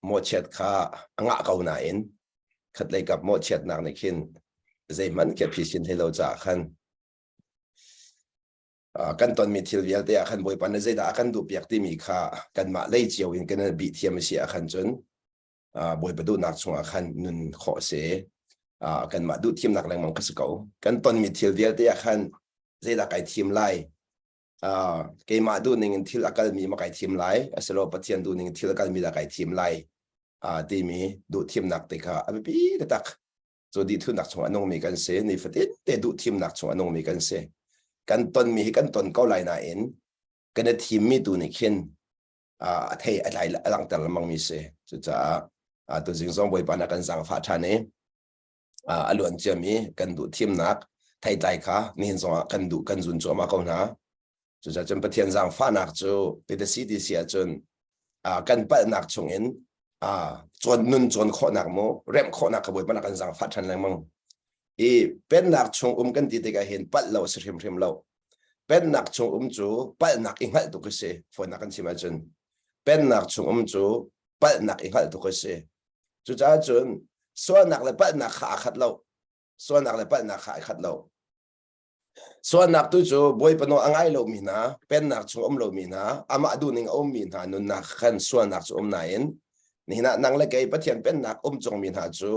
một chiết khá ngã cầu nãy khát lấy gặp một chiết nặng này khiến dây mắn kia phi xin hello trả khăn kan ton mi thil vial te akhan boi pan zai da akan du piak ti mi kha kan ma lei chiao in kan bi thiam si akhan chun boi padu nak chung akhan nun kho se kan ma du thiam nak lang mang kasako kan ton mi thil vial te akhan zai da kai thiam lai ke ma du ning thil akal mi ma kai thiam lai aselo pathian du ning thil akal mi da kai thiam lai ti mi du thiam nak te kha abi pi tak so di thu nak chung anong mi kan se ni fatin te du thiam nak chung anong mi kan seกันต้นมีกันต้นก็หลายนาเอ็นกันทีมมีตัวนี้ขึ้นไทยอะไรหลังแต่ละมังมีเสจะตัวจริงสองบริบาลกันสังฟ้าชาเนอล้วนจะมีกันดูทีมนักไทยใจค่ะนี่เห็นสองกันดูกันจุนจัวมาเขานะจะจนประเทศสังฟ้านักจูเป็นแต่สิ่งที่เสียจนกันเปิดนักชงเอ็นจนนุ่นจนข้อนักโมเริ่มข้อนักขบวนนักกันสังฟ้าชันแรงมังเป็นนักชงกันที่ได้เห็นปัดเราเสียมเราเป็นนักชงจูปัดนักอิงหัดตุกเสฝนนักกันชิมาจนเป็นนักชงจูปัดนักอิงหัดตุกเสจุจ้าจนส่วนนักเลยปัดนักขาขัดเราส่วนนักเลยปัดนักขาขัดเราส่วนนักตัวจูบอยปนอังไอเรามีนะเป็นนักชงเรามีนะอามาดูนึงมีนะนุนนักขันส่วนนักชงนายนี่นะนังเลยไกปะเทียนเป็นนักจงมีนะจู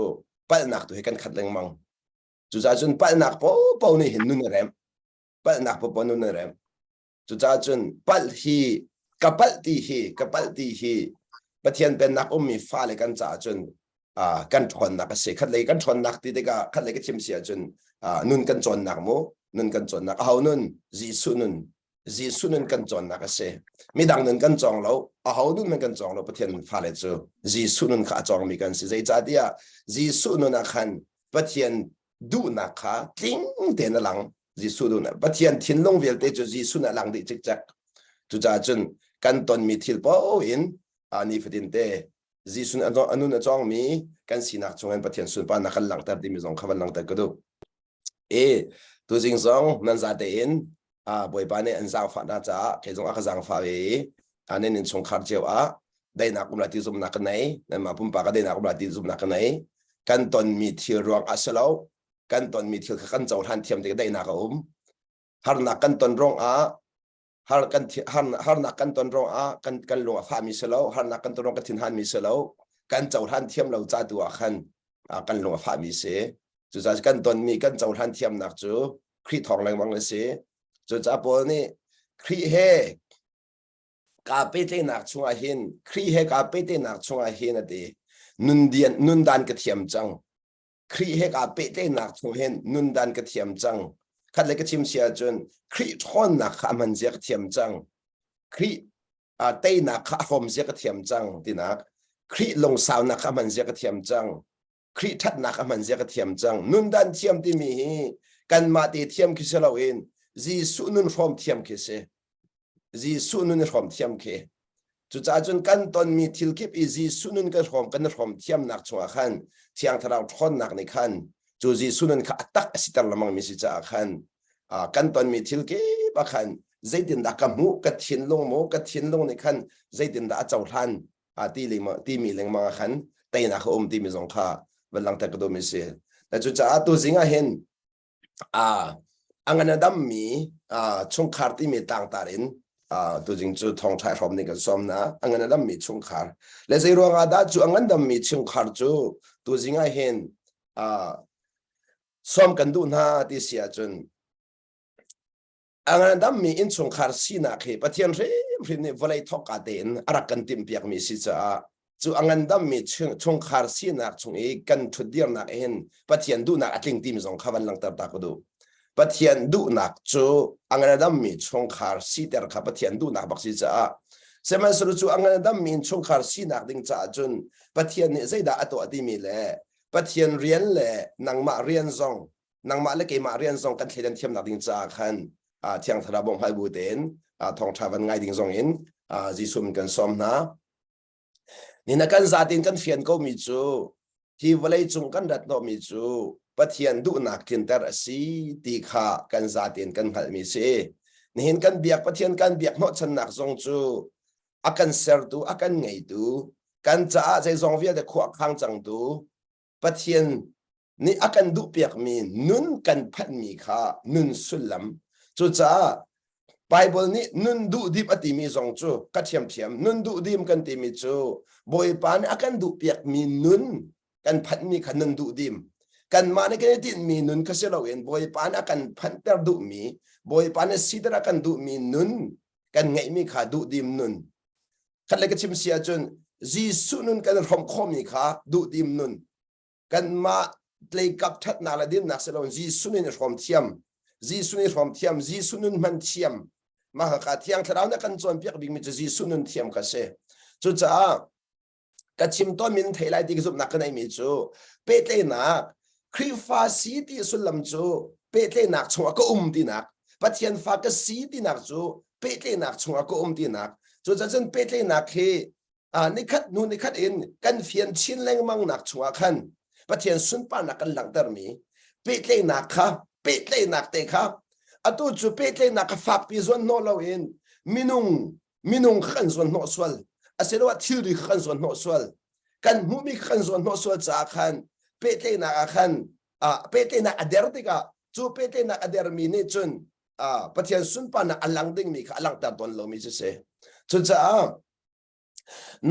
ปัดนักตัวให้กันขัดแรงมังจุจ้าจนปัดนักปอนี่เห็นนุ่นเร็มปัดนักปอนุ่นเร็มจุจ้าจนปัดฮีกับปัดตีฮีปะเทียนเป็นนักมีฟ้าเลยกันจ้าจนกันชนนักเสียขัดเลยกันชนนักที่เด็กขัดเลยก็ชิมเสียจนนุ่นกันชนนักโมนุ่นกันชนนักเอานุ่นจีสุนุ่นกันชนนักเสียมีดังนุ่นกันจองเราเอานุ่นมันกันจองเราปะเทียนฟ้าเลยจูจีสุนุ่นขาจองมีกันสิใจจ้าเดียจีสุนุ่นนักขันปะเทียนดูนักขาทิ้งเดินหลังจีสุดูนะปะเทียนทิ้งลงเวลเตจูจีสุนะหลังดิจิกจักจุจ้าจนกันตอนมีทิลป้ออินนี่ฟดินเตจีสุนะอันนู้นจ้องมีกันสีนักจงเงินปะเทียนสุนปานักหลังแต่ดิมิจงขับหลังแต่ก็ดูตัวจริงสองนั่นจะเดินบอยปานเนี่ยอันสร้างฝันน่าจะแค่จงอักษรฟ้าเนี่ยนินชงขาดเจ้าได้นักกุมลาติซุมนักไหนนั่นมาปุ่มปากก็ได้นักกุมลาติซุมนักไหนกันตอนมีทิลรวงอัศลาวกันตอนมีทิลกันเจ้าท่านเทียมจะได้นักฮาร์นักกันตอนรองฮาร์นักกันตอนรองกันลงฟ้ามีเสลาวฮาร์นักกันตอนรองกันทินฮันมีเสลาวกันเจ้าท่านเทียมเราจัดตัวกันลงฟ้ามีเสจุดจะกันตอนมีกันเจ้าท่านเทียมนักจูครีทองแรงวังเลยเสจุดจะปนนี่ครีเฮกาเปเตนักชงอาหินครีเฮกาเปเตนักชงอาหินนั่นเองนุนดันกระเทียมจังครีเฮกาเปเตนักชงเห็นนุนดันกระเทียมจังขัดเลยกระเทียมเสียจนครีทอนนักขามันเสียกระเทียมจังครีเตนักขาหอมเสียกระเทียมจังที่นักครีลงสาวนักขามันเสียกระเทียมจังครีทัดนักขามันเสียกระเทียมจังนุนดันเทียมที่มีกันมาตีเทียมคิเสลาเองจีสุนุนฟอมเทียมคิเสจีสุนุนฟอมเทียมคิจุดจ้าจนกันตอนมีทิลคิปอีจีสุนุนกันฟอมกันฟอมเทียมนักชงอาขันเทียงทาราวทอนนักในขันจูจีสุนันขาตักสิตาละมังมิสิจ้าขันกันตอนมีทิลคิปขันใจดินดากมูกัดทินลงในขันใจดินดาเจ้าทันตีมีเลี้ยงมาขันแต่นักตีมีสงขาวันหลังแต่ก็ดูมิสิแต่จุดจ้าตัวสิงห์เห็นอังกันดำมีชงคาร์ที่มีต่างตารินตัวจริงจุดทองชายพร้อมนี่ก็ซ้อมนะอังกันดำมีชงคาร์และในเรื่องอาดาจุอังกันดำมีชงคาร์จูตัวจริงเห็นซ้อมกันดูนะที่เสียจนอังกันดำมีอินชงคาร์สีนักเหปะเทียนเรื่องนี้วันไหนทอกาเดนอารักกันติมเปียกมีสิจ้าจูอังกันดำมีชงคาร์สีนักชงเอกันทุดเดียร์นักเห็นปะเทียนดูนักอัดลิงติมสงขาวันหลังตาตาก็ดูปะเทียนดูนักจูอังกันดำมีชงคาร์สีเตอร์ขับปะเทียนดูนักบักสิจ้าเสมาสรุปจูอังกันดำมีชงคาร์สีนักดิ่งจ้าจนปะเทียนเนี่ยใจด่าอัตโตอดีมีแหละปะเทียนเรียนแหละนางมาเรียนซองนางมาเล็กมาเรียนซองกันเทียนเทียมนักดิ่งจ้าขันเทียงทราบงไฮบูเดนทองชาวันไงดิ่งซองอินจีซุมกันซ้อมนะนี่นักการซาตินกันเฟียนก็มีจูที่วันไหนจงกันรัดโนมีจูปะเทียนดูนักทินเตอร์สีตีขากันซาตินกันหัลมีเสนี่เห็นกันเบียกปะเทียนกันเบียกโนชันนักซองจูอากันเซอร์ตูอากันไงตู กันจะใจซองเวียแต่ขวางข้างจังดูปะเทียนนี่อากันดูเปียกมีนุนกันพันมีค่านุนสุลลัมจุจ้าไบเบิลนี้นุนดูดิบอติมีซองจูกัดเทียมเทียมนุนดูดิมกันติมีจูบอยปานอากันดูเปียกมีนุนกันพันมีขันนุนดูดิมกันมาในกันที่มีนุนก็เสียเราเองบอยปานอากันพันเตอร์ดูมีบอยปานสิดากันดูมีนุนกันไงมีขาดูดิมนุนขันเลยก็ชิมเสียจนจีสุนุนกันรอมคอมีขาดูดิมนุนกันมาเลยกับทัดนาลดินนักเสลงจีสุนินรอมเทียมจีสุนินรอมเทียมจีสุนุนมันเทียมมาหากาเทียงทราวนักกันจวนเปียกบิงมีจีสุนุนเทียมกันเสจุดจ้ากัชิมต้นมินเทลัยที่กษุบนักกันไอมีจูเปเตนักครีฟาสีที่สุลลัมจูเปเตนักชงก็ตีนักปัจเจียนฟากสีที่นักจูเปเตนักชงก็ตีนักจุดจ้าจนเปเตนักเฮนี่คัดนู่นนี่คัดอินกันเฟียนชินแรงมังนักชงขันประเทศสุนปานักกันหลังเดิมมีเปิดเลยนักค่ะเปิดเลยนักเตะค่ะอะตัวจูเปิดเลยนักฟักพิจารณาเราเองมินุงขันส่วนโนสวลอาศัยว่าทิวดิขันส่วนโนสวลกันมุมิขันส่วนโนสวลจากขันเปิดเลยนักขันเปิดเลยนักอเดอร์ติกาจูเปิดเลยนักอเดอร์มีนี่จนประเทศสุนปานักหลังดิ่งมีค่ะหลังตัดต้นเรามีเสียจุดจ้า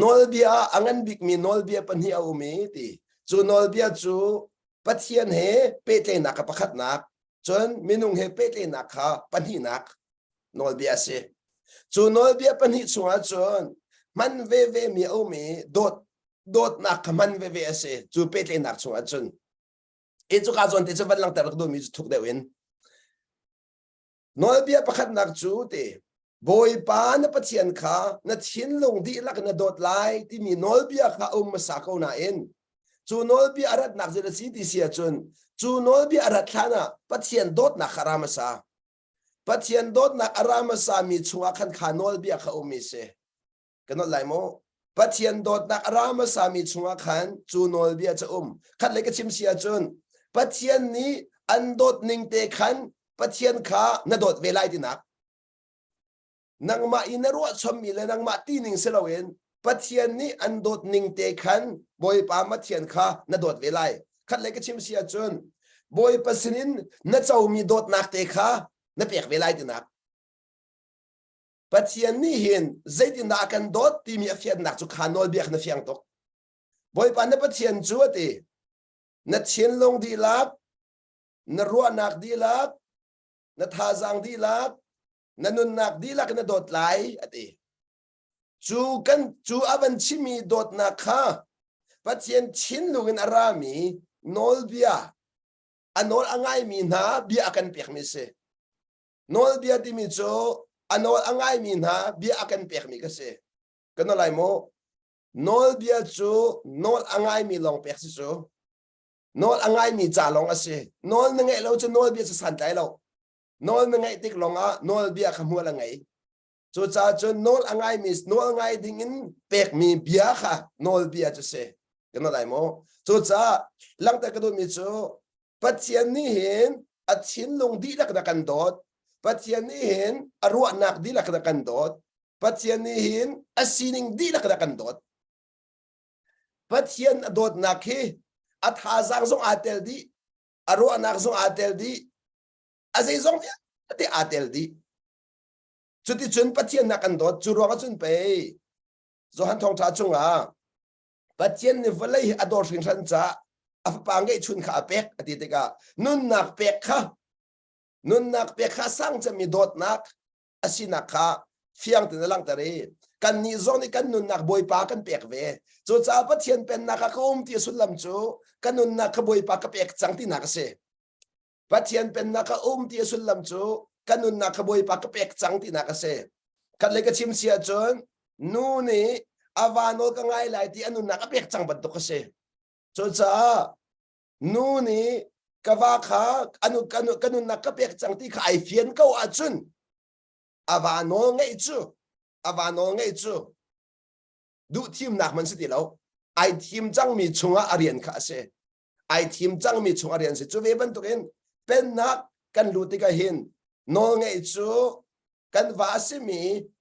นอลเบียอังันบิกมีนอลเบียปัญหาอุมีตีจูนอลเบียจูปัทยันเฮเปเตนักประคัดนักจนมินุงเฮเปเตนักค่ะปัญหานักนอลเบียเสจูนอลเบียปัญหาชัวจนมันเวมีเอามีโดดนักมันเวเสจูเปเตนักชัวจนอีจูกาจนที่จะวันหลังแต่ละดูมีทุกเดือนนอลเบียประคัดนักจูเตบอยปานปัจเจียนค่ะนัดชินลงดีลักนัดโดดไลที่มีนอลเบียค่ะมาสักเอาหน้าเองจูนอลบีอารัดนักเจริญสิทธิเสียจนจูนอลบีอารัดท่านะปัจเจียนโดดนักอารามาซาปัจเจียนโดดนักอารามาซามีชัวขันขานอลบีข้าอุมิเสกันนั่นไรโมปัจเจียนโดดนักอารามาซามีชัวขันจูนอลบีจะขันเลยก็ชิมเสียจนปัจเจียนนี้อันโดดนิ่งเตะขันปัจเจียนขานัดโดดเวลาดีนักนังมาอินรัวชมมีเลยนังมาตีนิ่งเสลาเองปัจเจียนนี้อันโดดนิ่งเตะขันบอยปามาเทียนข้านัดโดดเวลัยขัดเลยก็ชิมเสียจนบอยปัสนินนัดเจ้ามีโดดนักเตะข้านัดเปียกเวลัยดีนักปัจเจียนนี้เห็นใจดีนักกันโดดที่มีเฟียนนักจุขานอลเบียกนัดเฟียงตกบอยปานัดปัจเจียนจวดตีนัดเชียนลงดีลักนัดรัวนักดีลักนัดทาจังดีลักนัดนุนนักดีลักนัดโดดไหลอติจูอาบันชิมีโดดนักข้าปัจเจียนชินลุงอารามีนอลเบียอันนอลอ่างไงมีนาเบียกันเปียกมิเสนอลเบียที่มีโจอันนอลอ่างไงมีนาเบียกันเปียกมิกเสกันอะไรโมนอลเบียโจนอลอ่างไงมีลองเปียกสิโจนอลอ่างไงมีจ่าลองเสนอลนึงไงเราจะนอลเบียจะสันใจเรานอลนึงไงติ๊กลองนอลเบียขมัวละไงจูจ่าจนนอลอ่างไงมีนอลอ่างไงดิ่งเปียกมีเบียค่ะนอลเบียจะเสกันอะไรโมจูจ้าหลังแต่กระโดดมิจูปัจเจียนนี้เห็นอัดชินลงดีลักนักกันโดดปัจเจียนนี้เห็นอรัวนักดีลักนักกันโดดปัจเจียนนี้เห็นอัศนิงดีลักนักกันโดดปัจเจียนโดดนักเฮอัดหาจังซงอาเตลดีอรัวนักซงอาเตลดีอาศัยซงเนี่ยที่อาเตลดีจุดที่จุนปัจเจียนนักกันโดดจุดรองจุนไปโจฮันทองท้าจงปัจเจียนนี่วันเลยอดอร์สิงสันจ้าอาฟปังเกชุนขาเป็กอดีตกานุนนักเป็กค่ะนุนนักเป็กค่ะสังจะมีโดดนักอาศินักค่ะเฟียงถึงลังตะเรกันนี่ซองนี่กันนุนนักบอยปากันเป็กเวจูจ้าปัจเจียนเป็นนักเขาที่สุดลำจูกันนุนนักบอยปากเป็กจังที่นักเสปัจเจียนเป็นนักเขาที่สุดลำจูกันนุนนักบอยปากเป็กจังที่นักเสกันเลยก็ชิมเสียจนนู่นนี่อาวานอลก็ง่ายเลยที่อนุนักเปียกจังบัดตุกเสจนจ้านู่นนี่กว่าข้าอนุนักเปียกจังที่ขายเฟียนก็อาจุนอาวานอลง่ายจูอาวานอลง่ายจูดูทีมนักมันสิเราไอทีมจังมีชงอาเรียนข้าเสไอทีมจังมีชงอาเรียนเสจูเวบันตุกินเป็นนักกันรู้ติกาเห็นนอง่ายจูกันว่าสิมี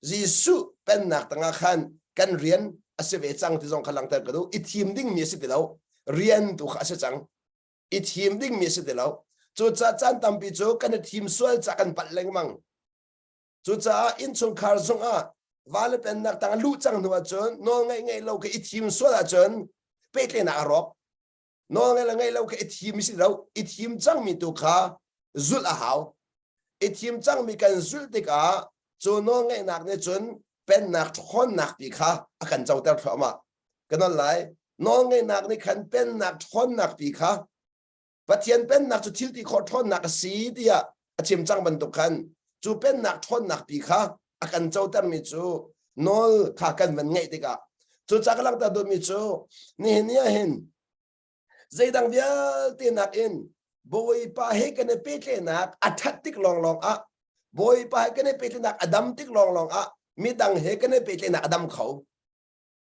ยิสุเป็นนักตั้งขันกันเรียน ase ve chang ti jong khalang tar kadu i thim ding mi se tilo rian tu kha se chang i thim ding mi se tilo chu cha chan tam pi chu kan thim sual cha kan pat leng mang chu cha in chung khar zong a wale pen nak tang lu chang nuwa chon no ngai lo ke i thim sual a chon pe tle na arok no ngai lo ke i thim si lo i thim chang mi tu kha zul a haw i thim chang mi kan zul te ka chu no ngai nak ne chon pen nak thon nak pi kha akan chau tar thoma kan lai no ngai nak ni khan pen nak thon nak pi kha pathian pen nak chu thil ti kho thon nak si tia achim chang ban tu khan chu pen nak thon nak pi kha akan chau tar mi chu nol kha kan man ngai te ka chu chaklang ta do mi chu ni nia hin zaidang vial te nak in boy pa he kan pe tle nak athat tik long long a boy pa he kan pe tle nak adam tik long long a mi dang he kan pe tle nak adam khau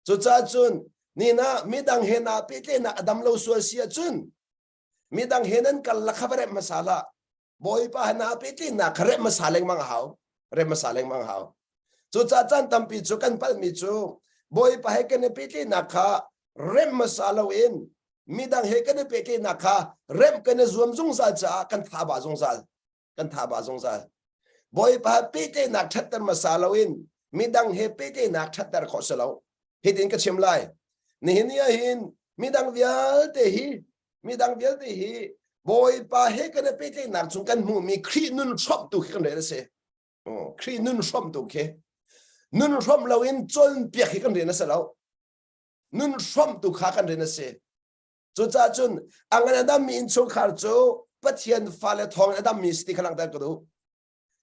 chu cha chun ni na mi dang he na pe tle nak adam lo sual sia chun mi dang he nan kal la khabare masala boy pa na pe tle nak khare masaleng mang hau re masaleng mang hau chu cha chan tam pi chu kan pal mi chu boy pa he kan pe tle nak kha rem masalo in mi dang he kan pe tle nak kha rem kan zuam zung sa cha kan tha ba zung sal boy pa pe tle nak that tar masalo in mi dang he pe tle nak that tar kho salo hidin ka chim lai ni nia hin mi dang vial te hi boy pa he kan pe tle nak chung kan mu mi khri nun chop tu kan re se khri nun chop tu ke nun chop lo in chon pi kan re na sa lo nun chop tu kha kan re na se chu cha chun angan adam mi in chu khar chu pathian fa le thong adam mi sti khalang ta ku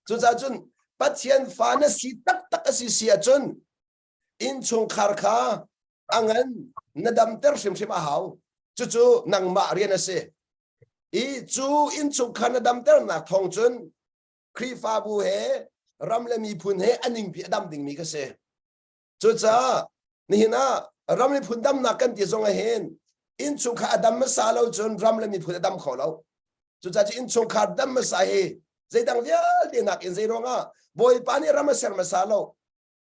chu cha chun pathian fa na si tak si sia chun in chung khar kha angan nadam ter sim sim a haw chu nang ma rian ase i chu in chung khan nadam ter na thong chun khri fa bu he ram le mi phun he aning pi adam ding mi ka se chu cha ni na ram le phun dam na kan ti zong a hen in chung kha adam ma sa lo chun ram le mi phun adam kho lo chu cha in chung kha dam ma sa he zaidang vial de nak in zaironga boy pa ni ram ser ma sa lo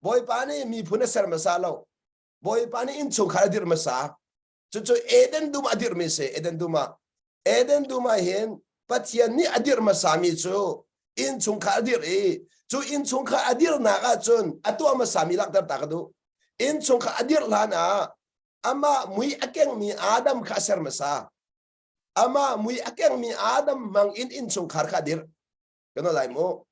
boy pa ni mi phun ser ma sa lo boy pa ni in chung kha dir ma sa chu eden dum adir mi se eden duma hen pathian ni adir ma sa mi chu in chung kha adir e chu in chung kha adir na ga chun atu ma sa mi lak tar ta ka du in chung kha adir la na ama mui akeng mi adam kha ser ma sa ama mui akeng mi adam mang in chung khar kha dir kana lai mo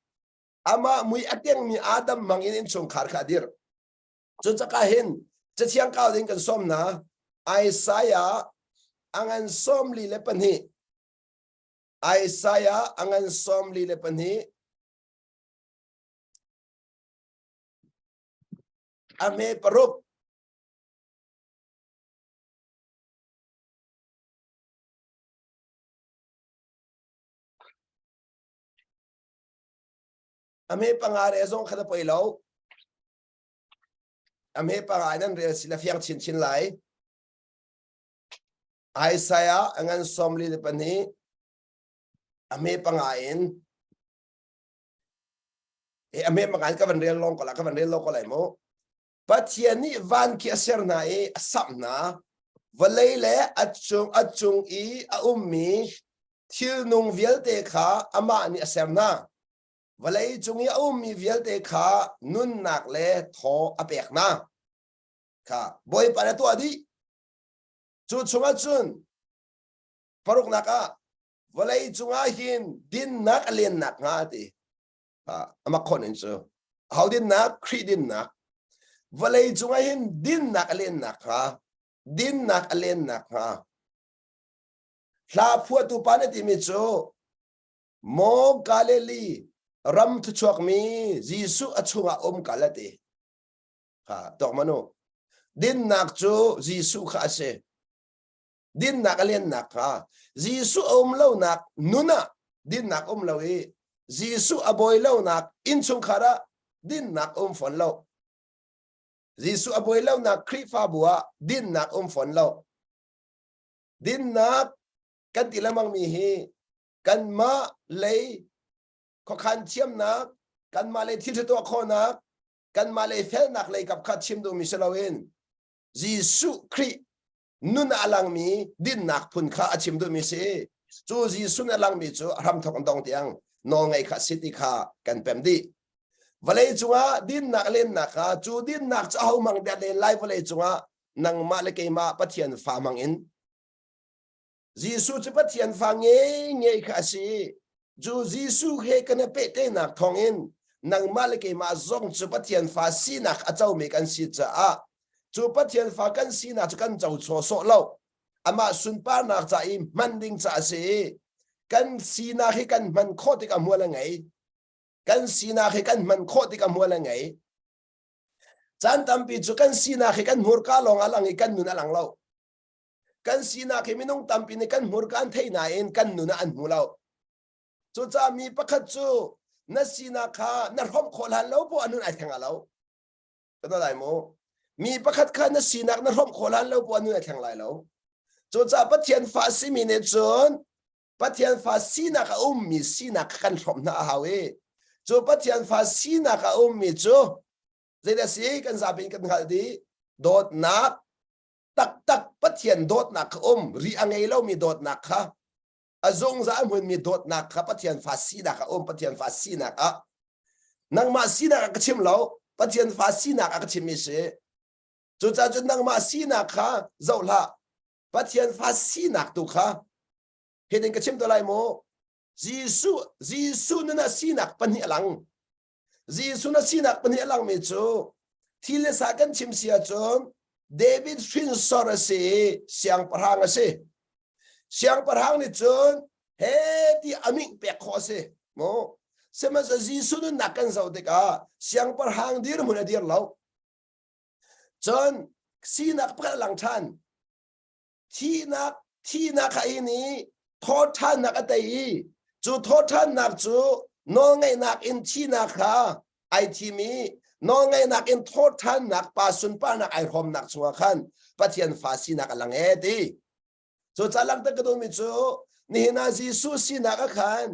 ama mui akeng mi adam mang in chung khar kha dir chu cha ka hen cha chiang ka ding kan som na Isaiah angan som li le pani Isaiah angan som li le pani ame parup ame pangare zong khada poilo ame pangai nan re sila fiang chin lai Isaiah angan som li le pani ame pangain ame pangain ka van re long ko la ka van re lo ko lai mo pathiani van ki aser na e asam na valele achung i a ummi thil nung vial te kha ama ni aser na valai chung i a ummi vial te kha nun nak le tho apek na kha boy para to adi chu chunga chun paruk naka valai chunga hin din nak alen nak nga ti ama khonin chu how din nak khri din nak valai chunga hin din nak alen nak ha din nak alen nak ha la phua tu pa ne ti mi chu mo galeli ram thu chok mi jisu achunga kalate ha tok mano din nak chu jisu kha se din nak alen nak ha jisu lo nak nuna din nak lo e jisu aboy lo nak in chung khara din nak fon lo jisu aboy lo nak khri fa bua din nak fon lo din nak kan tilamang mi hi kan ma lei ko khan chiam nak kan ma lei thi to kho nak kan ma lei fel nak lei kap khat chim do mi selawin Giêsu Christ nun alang mi din nak phun kha achim du mi se chu Giêsu na lang mi chu ram thok dong tiang no ngai kha city kha kan pem di valei chunga din nak len na kha chu din nak cha ho mang da le lai valei chunga nang ma le ke ma pathian fa mang in Giêsu chu pathian fa nge kha si chu Giêsu he kan pe te nak thong in nang ma le ke ma zong chu pathian fa si nak a chau me kan si cha a chu pathian fa kan si na chu kan chau cho so lo ama sun pa nak cha im manding cha se kan si na he kan man kho ti ka mu la ngai kan si na he kan man kho ti ka mu la ngai chan tam pi chu kan si na he kan mur ka long alang i kan nun alang lo kan si na he minung tam pi ni kan mur kan thei na en kan nun an mu lo chu cha mi pakhat chu na si na kha na rom khol han lo po anun ai thang lo kan lai mo mi pakhat kha na si nak na rom khol han lo po anun ai thang lai lo chu cha pathian fa si mi ne chon pathian fa si na ka mi si na kan rom na hawe chu pathian fa si na ka mi chu zeda si kan za bin kan hal di dot nak tak pathian dot nak ri angai lo mi dot nak kha azong za mun mi dot nak kha pathian fa si na ka pathian fa si na ka nang ma si na ka chim lo pathian fa si na ka chim mi se chu cha chu nang ma si na kha zo la pathian fa si na tu kha hedin ka chim to lai mo Giêsu na si na pan hi alang Giêsu na si na pan hi alang mi chu thile sa kan chim sia chon David fin sora se siang parhang se siang parhang ni chon he ti aming pe kho se mo sema sa Giêsu na kan zau de ka siang parhang dir mun dir lo chon si na pa lang than thi na kha ini tho than na ka tai chu tho than na chu no ngai nak in thi na kha ai thi mi no ngai nak in tho than nak pa sun pa nak ai hom nak chunga khan pathian fa si nak lang e ti chu chalang ta ka do mi chu ni na Giêsu si na ka khan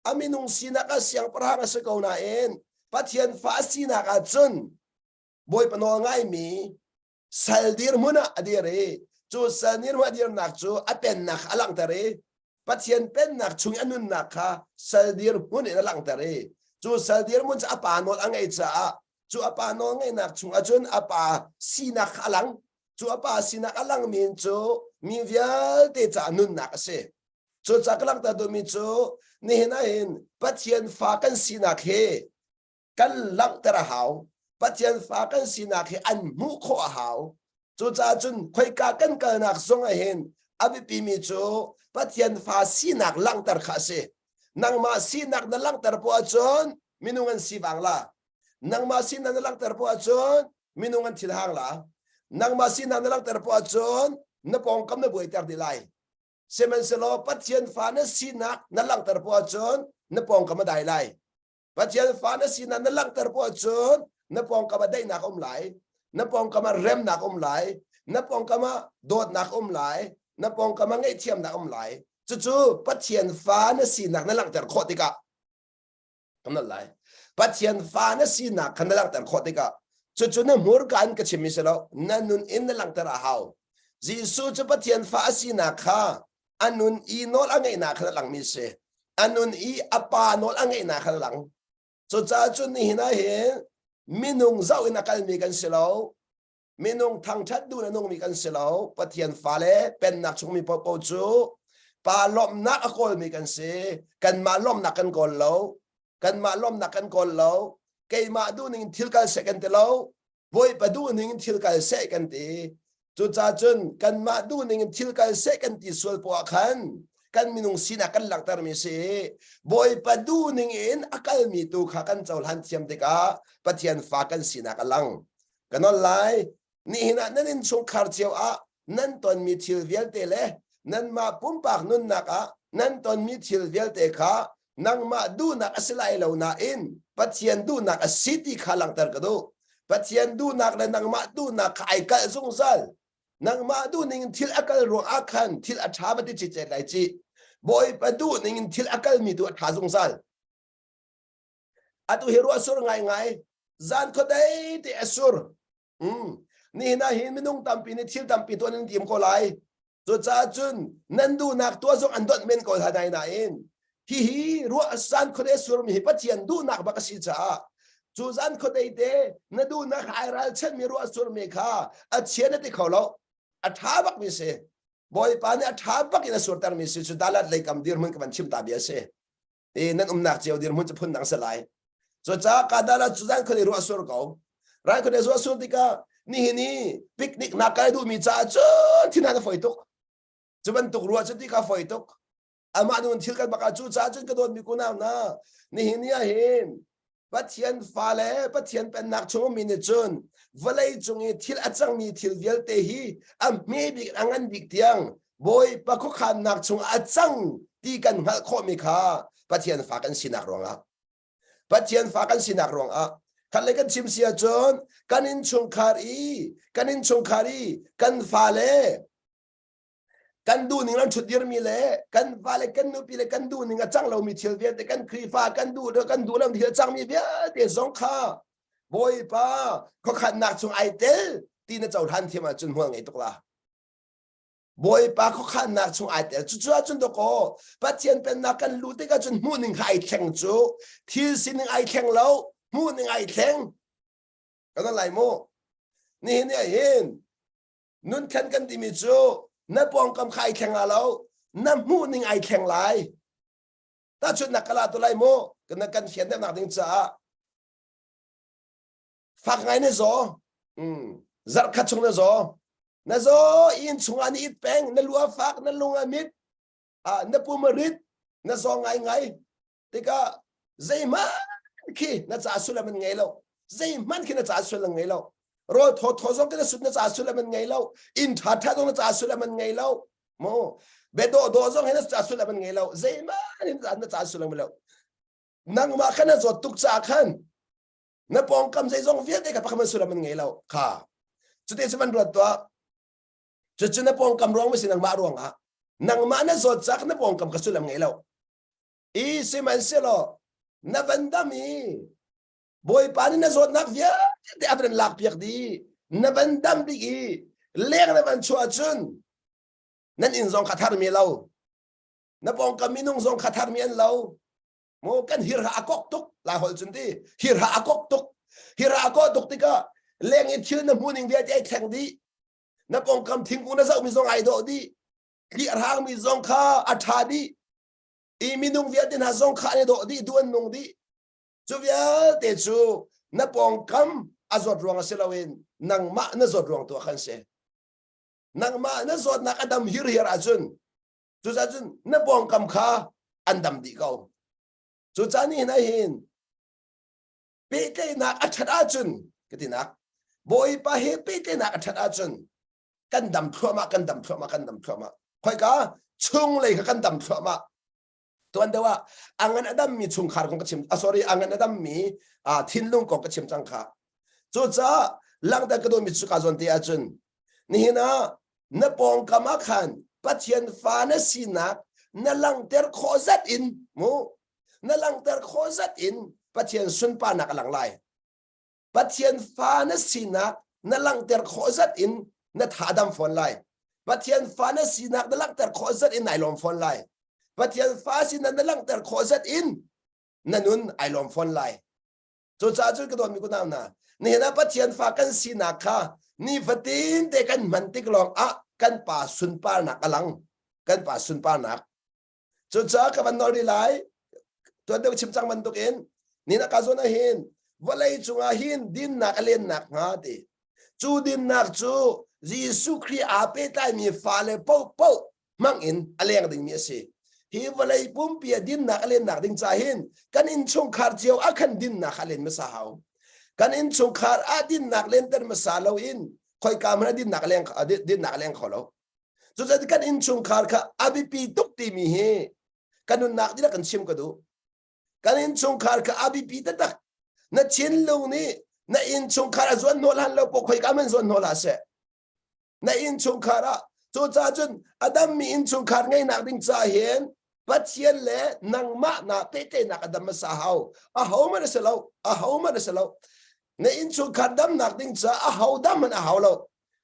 aminung si na ka siang parhang sa ko na en pathian fa si na ka chun boy pa no ngai mi saldir muna adire chu sanir ma dir nak chu apen nak alang tare pathian pen nak chung anun nak kha saldir mun in alang tare chu saldir mun cha apa nol angai cha chu apa no ngai nak chung achun apa sinak alang chu apa sinak alang min chu mi vial te cha nun nak se chu chaklang ta do mi chu ni na hin pathian fa kan sinak he kan lang tara hau pathian fa kan sinak he an mu kho hau chu cha chun khoi ka kan ka nak song a hen abi pi mi chu pathian fa sinak lang tar kha se nang ma sinak na lang tar po chon minungan si bangla nang ma sin na lang tar po chon minungan thilhang la nang ma sin na lang tar po chon na pong kam na buai tar dilai semen selo pathian fa na sinak na lang tar po chon na pong kam dai lai pathian fa na sin na lang tar po chon na pong kam dai nak lai na pong kam rem nak lai na pong kam dot nak lai na pong kam ngai thiam nak lai chu pathian fa na sinak na lang tar kho tika kam na lai pathian fa na si na kanalang tar khotika chu na murgan ka chimi selo nanun in na lang tar haw Giêsu chu pathian fa si na kha anun I nol angai na kanalang mi se anun I apa nol angai na kanalang chu cha chu ni hina he minung zau in akal mi kan selo minung thang that du na nong mi kan selo pathian fa le pen nak chung mi po chu pa lom na akol mi kan se kan ma lom na kan kol lo kan ma lom na kan kol lo kay ma du ning thil kal second te lo boy pa du ning thil kal second ti chu cha chun kan ma du ning thil kal second ti sul po khan kan minung sina kan lang tar mi se boy pa du ning in akal mi tu kha kan chaul han thiam te ka pathian fa kan sina ka lang kanon lai ni hina nanin chung khar chiao a nan ton mi thil vel te le nan ma pum pak nun na ka nan ton mi thil vel te kha nang ma du nak asilai lo na in pathian du nak asiti khalang tar kado pathian du nak le nang ma du nak ai ka zung sal nang ma du ning thil akal ro akhan thil atha ba ti che lai chi boy pa du ning thil akal mi du atha zung sal atu hero asur ngai zan ko dai te asur นี่นะหินไม่นุ่งตามปีนี่ทิลตามปีตัวนึงทีมก็ไล่จุดจ้าจุนนั่นดูนักตัวส่งอันดอนเมนก็ทนายนายฮิรัวสันคนเอสุรมีปัจจัยดูนักบักสิจ้าจูจันคนใดเดนั่นดูนักไอรัลเช่นมีรัวสุรมีค่ะอัดเชียนที่เขาเล่าอัฐาบักมีเสบอยปานอัฐาบักอินสุรตารมีเสจุดดัลลัดเลยคำเดียร์มันกับมันชิมตาเบียเสนั่นนักเจียวเดียร์มันจะพุ่นหนังสลายจุดจ้ากาดาลจูจันคนรัวสุรเขาไรคนรัวสุรที่ก็นี่ปิกนิกนักการดูมีจ้าจนที่นั่นฝอยตกจะมันตกรัวจนที่ข้าฝอยตกอามาดูทิลกันบักจูจ้าจนกระโดดมีกุนาวนะนี่เห็นปัจจัยฟ้าเล่ปัจจัยเป็นนักชงมีเนจนวลัยจงทิลอาจังมีทิลเวลเตหีไม่บิกอังันบิกเตียงบอยปะคุขันนักชงอาจังที่กันหักข้อมีข้าปัจจัยฟ้ากันสินักรองปัจจัยฟ้ากันสินักรองขันเลยกันชิมเสียจนกันอินชงคารีกันฟ้าเล่กันดูหนึ่งนั้นชุดเดียร์มีเล่กันฟ้าเล่กันนูปีเล่กันดูหนึ่งจังเรามีเทียวเวียแต่กันครีฟ้ากันดูแล้วเทียวจังมีเวียเดี๋ยวสองข้าบอยป้าเขาขันนักชงไอเตลตีน่าจะทันเทียมาจนห่วงไอ้ตุกละบอยป้าเขาขันนักชงไอเตลจุดจนตกปัจจัยเป็นนักกันรู้แต่ก็จนมู่หนึ่งไอแข็งจูที่สิหนึ่งไอแข็งแล้วมู่หนึ่งไอแข็งก็ต้องไล่โมนี่เห็นนุ่นขันกันที่มีจูนับปองกำไข่แข็งแล้วนับมู่หนึ่งไอแข็งไหลถ้าชุดนักกลาตัวไล่โมกันนักกันเขียนได้หนักถึงจ้าฟักไงเนี่ยโซ่จัดขัดชงเนี่ยโซ่เนี่ยโซ่อินชงอันอิดแปงเนี่ยลัวฟักเนี่ยลงอามิดเนี่ยปูมริดเนี่ยโซ่ไงที่ก็ใจมันขี้เนี่ยจะสุดแล้วมันไงแล้วใจมันขี้เนี่ยจะสุดแล้วไงแล้วรอทอซองก็เนี่ยสุดเนี่ยจะสุดแล้วมันไงแล้วอินทัดตรงเนี่ยจะสุดแล้วมันไงแล้วโมเบโดซองเนี่ยจะสุดแล้วมันไงแล้วใจมันเนี่ยจะสุดแล้วมันแล้วนั่งมาขนาดโซ่ตุกจากขันนับปองกำใจซองเวียดได้กับพระคำสุรมันไงเราค่ะจุดที่สมันรวดตัวจุดนับปองกำร้องไม่สินังมาร้องนังมาเนี่ยสดจักนับปองกำกสุรมันไงเราอีสิมันเสลอนับวันดามีบอยปานี่เนี่ยสดนักเวียดได้อับเป็นหลักเพียกดีนับวันดามดีเลี้ยงนับวันชัวจุนนั่นอินซองขัดทารมีเรานับปองกำมีนุ่งซองขัดทารมีอันเราโมกันฮิราอกตุกลาหอลจุนดีฮิราอกตุกติกาเลี้ยงอิชื่อน้ำมูนิงเวียใจแข็งดีนับองคำทิ้งกูน่าจะมีซองไอโดดีฮิรามีซองข้าอัฐาดีอีมีนุ่งเวียดินหาซองข้าเนี่ยโดดีดวนนุ่งดีจูเวียเตจูนับองคำอาจรวงเสลาวินนังมาเนจรวงตัวขันเสนังมาเนจรนักอดัมฮิราจุนจูจัจุนนับองคำข้าอันดัมดีเขาจุดจานี่นะเห็นเปิดนักอัจฉริยะจุนก็ที่นักบอยป้าเฮเปิดนักอัจฉริยะจุนกันดำทั่วมาค่อยก็ชุ่งเลยกันดำทั่วมาตัวนั้นว่าอังเงินอดัมมีชุ่งขาของกระชิมsorry อังเงินอดัมมีทิ้งลุงของกระชิมจังค่ะจุดจ้าหลังจากกระโดดมีสุขจนที่อาจุนนี่นะนับปองกามาขันปัจจัยฟ้าเนสินักนั่งหลังเตอร์โคซัดอินมูนั่นหลังเตอร์โคซัดอินปัจจัยสุนปานักหลังไล่ปัจจัยฟ้านั่นสินักนั่นหลังเตอร์โคซัดอินนั่นถาดำฟอนไล่ปัจจัยฟ้านั่นสินักนั่นหลังเตอร์โคซัดอินไอลอมฟอนไล่ปัจจัยฟ้าสินักนั่นหลังเตอร์โคซัดอินนั่นนุ่นไอลอมฟอนไล่จุดจ้าจุดกระโดดมีกุนามนะนี่นะปัจจัยฟ้ากันสินักค่ะนี่ฟัดดินเด็กกันมันติกลองกันป่าสุนปานักหลังกันป่าสุนปานักจุดจ้ากับมันนอริไลตัวเดียวชิมจังมันตุกเองนี่นักการโซนเห็นว่าเลยจุงอาหินดินนักเล่นนักงาดีจูดินนักจูยิสุครีอาเปตายมีฟ้าเลยเป้ามังอินอะไรอย่างดิ่งมีสิฮีว่าเลยปุ่มเปียดินนักเล่นนักดิ่งใจเห็นกันอินชงคาร์เจียวอาคันดินนักเล่นมาสาวกันอินชงคาร์ดินนักเล่นเตอร์มาสาวอินคอยการมันดินนักเล่นเขาแล้วจุดที่กันอินชงคาร์ค่ะอาบิปีตุกตีมีเฮกันนุนนักดินกันชิมกันดูกันอินชงคาร์กับอาบีปีตัดนัดเชิญลงนี่นัดอินชงคาร์ส่วนโนลันเราปกครองกันมันส่วนโนลันเสนัดอินชงคาร์โจจ้าจุนอดัมมีอินชงคาร์ไงนักดิ้งจ่าเห็นปัจเจียนเล่นังมาหน้าเตะนักอดัมมาสาวฮาวมันเสลา na in chu khadam nak ding cha a haudam man a haulo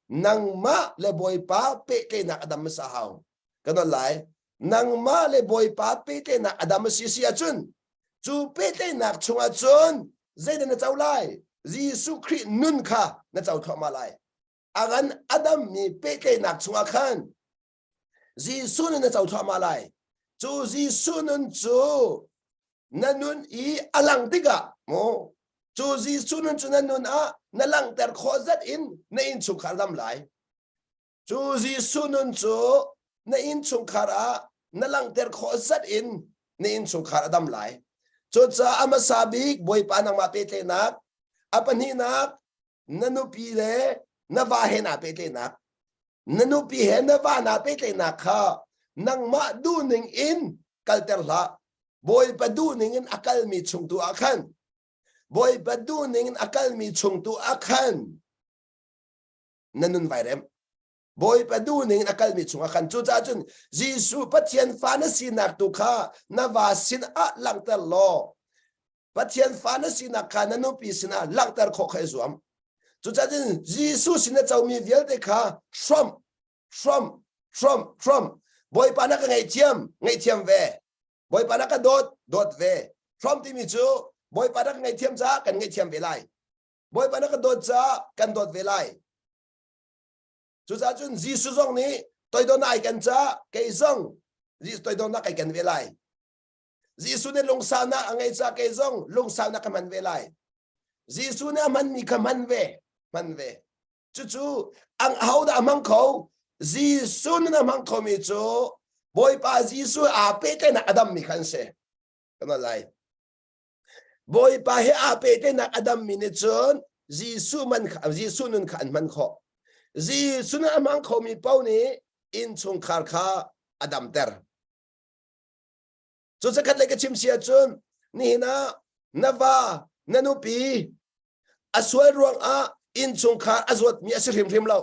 nang ma le boy pa pe te nak adam sa hau kana lai nang ma le boy pa pe te nak adam si si a chun chu pe te nak chunga chun zai na chau lai Jisu Christ nun kha na chau tho ma lai agan adam mi pe te nak chunga khan Jisu na chau tho ma lai chu Jisu nun chu nanun I alang tiga mo chu Jisu nun chu nanun a nalang ter khozat in na in chu khalam lai chu Jisu nun chu na in chu khara nalang ter khozat in na in chu khara dam lai chu cha amasabik boy pa nang ma pe te nak apani nak nanupi le na va he na pe te nak nanupi he na va na pe te nak kha nang ma du ning in kalter la boy pa du ning in akal mi chung tu akhan boy pa du ning in akal mi chung tu akhan nanun vairem boy pa du ning in akal mi chung akhan chu cha chun Jisu pathian fa na si nak tu kha na va sin a lang ter lo pathian fa na si nak kha nanupi sin a lang ter kho khai zuam chu cha chun Jisu sin na chau mi vial te kha from boy pa na ka ngai thiam ve boy pa na ka dot ve from ti mi chu boy pa na ka ngai thiam cha kan ngai thiam ve lai boy pa na ka dot cha kan dot ve lai chu cha chun Jisu zong ni toi do nai kan cha ke zong Jisu toi do na kai kan ve lai Jisu ne long sa na angai cha ke zong long sa na ka man ve lai Jisu ne man mi ka man ve chu ang hau da mang kho Jisu na mang kho mi chu boy pa Jisu a pe te na adam mi khan se kana lai boy pa he a pe te na adam mi ne chon Jisu nun khan man kho Jisu na mang kho mi pau ni in chung khar kha adam ter chu sakat le ka chim sia chun ni na nawa nanupi aswal ruang a in chung khar azwat mi asrim lo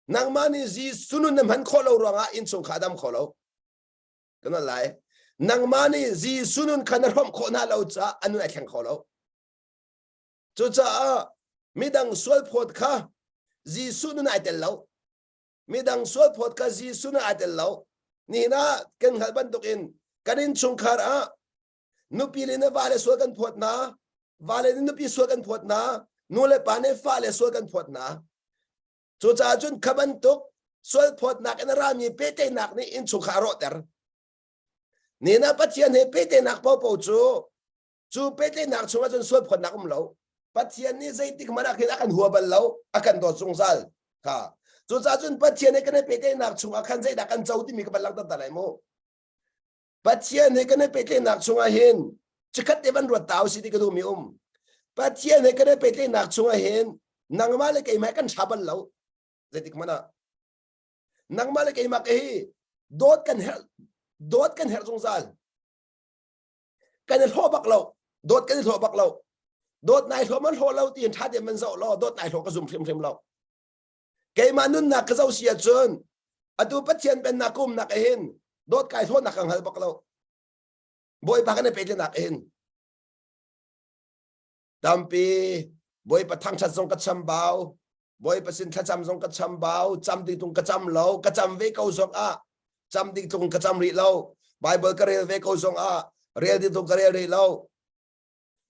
nang mani Jisu nun man kho lo ruang a in chung kha adam kho lo kana lai nang mani Jisu nun khan rom kho na lo cha anu a thang kho lo chu cha midang swal phot kha Jisu nun ai tel lo midang swal phot kha Jisu nun ai tel lo ni na kan halban tokin kanin chung khar a nupi le na vale so kan phot na vale ni nupi so kan phot na nu le pa ne fa le so kan phot na chu cha chun khaban tuk swal phot nak en ra mi pe te nak ni in chung kharo ter ni na pathian he pe te nak po chu pe te nak chunga chun swal phot nak lo pathian ni zai tik mana khin akan huwa bal lo akan do chung sal ka chu cha chun pathian ne kan pe te nak chunga khan zai da kan chau ti mi ka balang ta lai mo pathian ne kan pe te nak chunga hin chikat te ban ro taw si ti ka du mi pathian ne kan pe te nak chunga hin nang ma le kai mai kan chabal lo zai tik mana nang ma le kai ma ke dot kan her chung sal kan ho bak lo dot kan ho bak lo dot nai tho man ho lo tin tha de man zo lo dot nai tho ka zum phim lo ke manun na ka zo sia chun atu pathian ben na kum na ka hin dot kai tho na kang hal bak lo boy pa kan pe te na ka hin tampi boy pa thang chat zong ka cham bao boy pa sin cham zong ka cham bao cham di tung ka cham lo ka cham ve ko zong a cham di tung ka cham ri lo bible ka re ve ko zong a re di tung ka re ri lo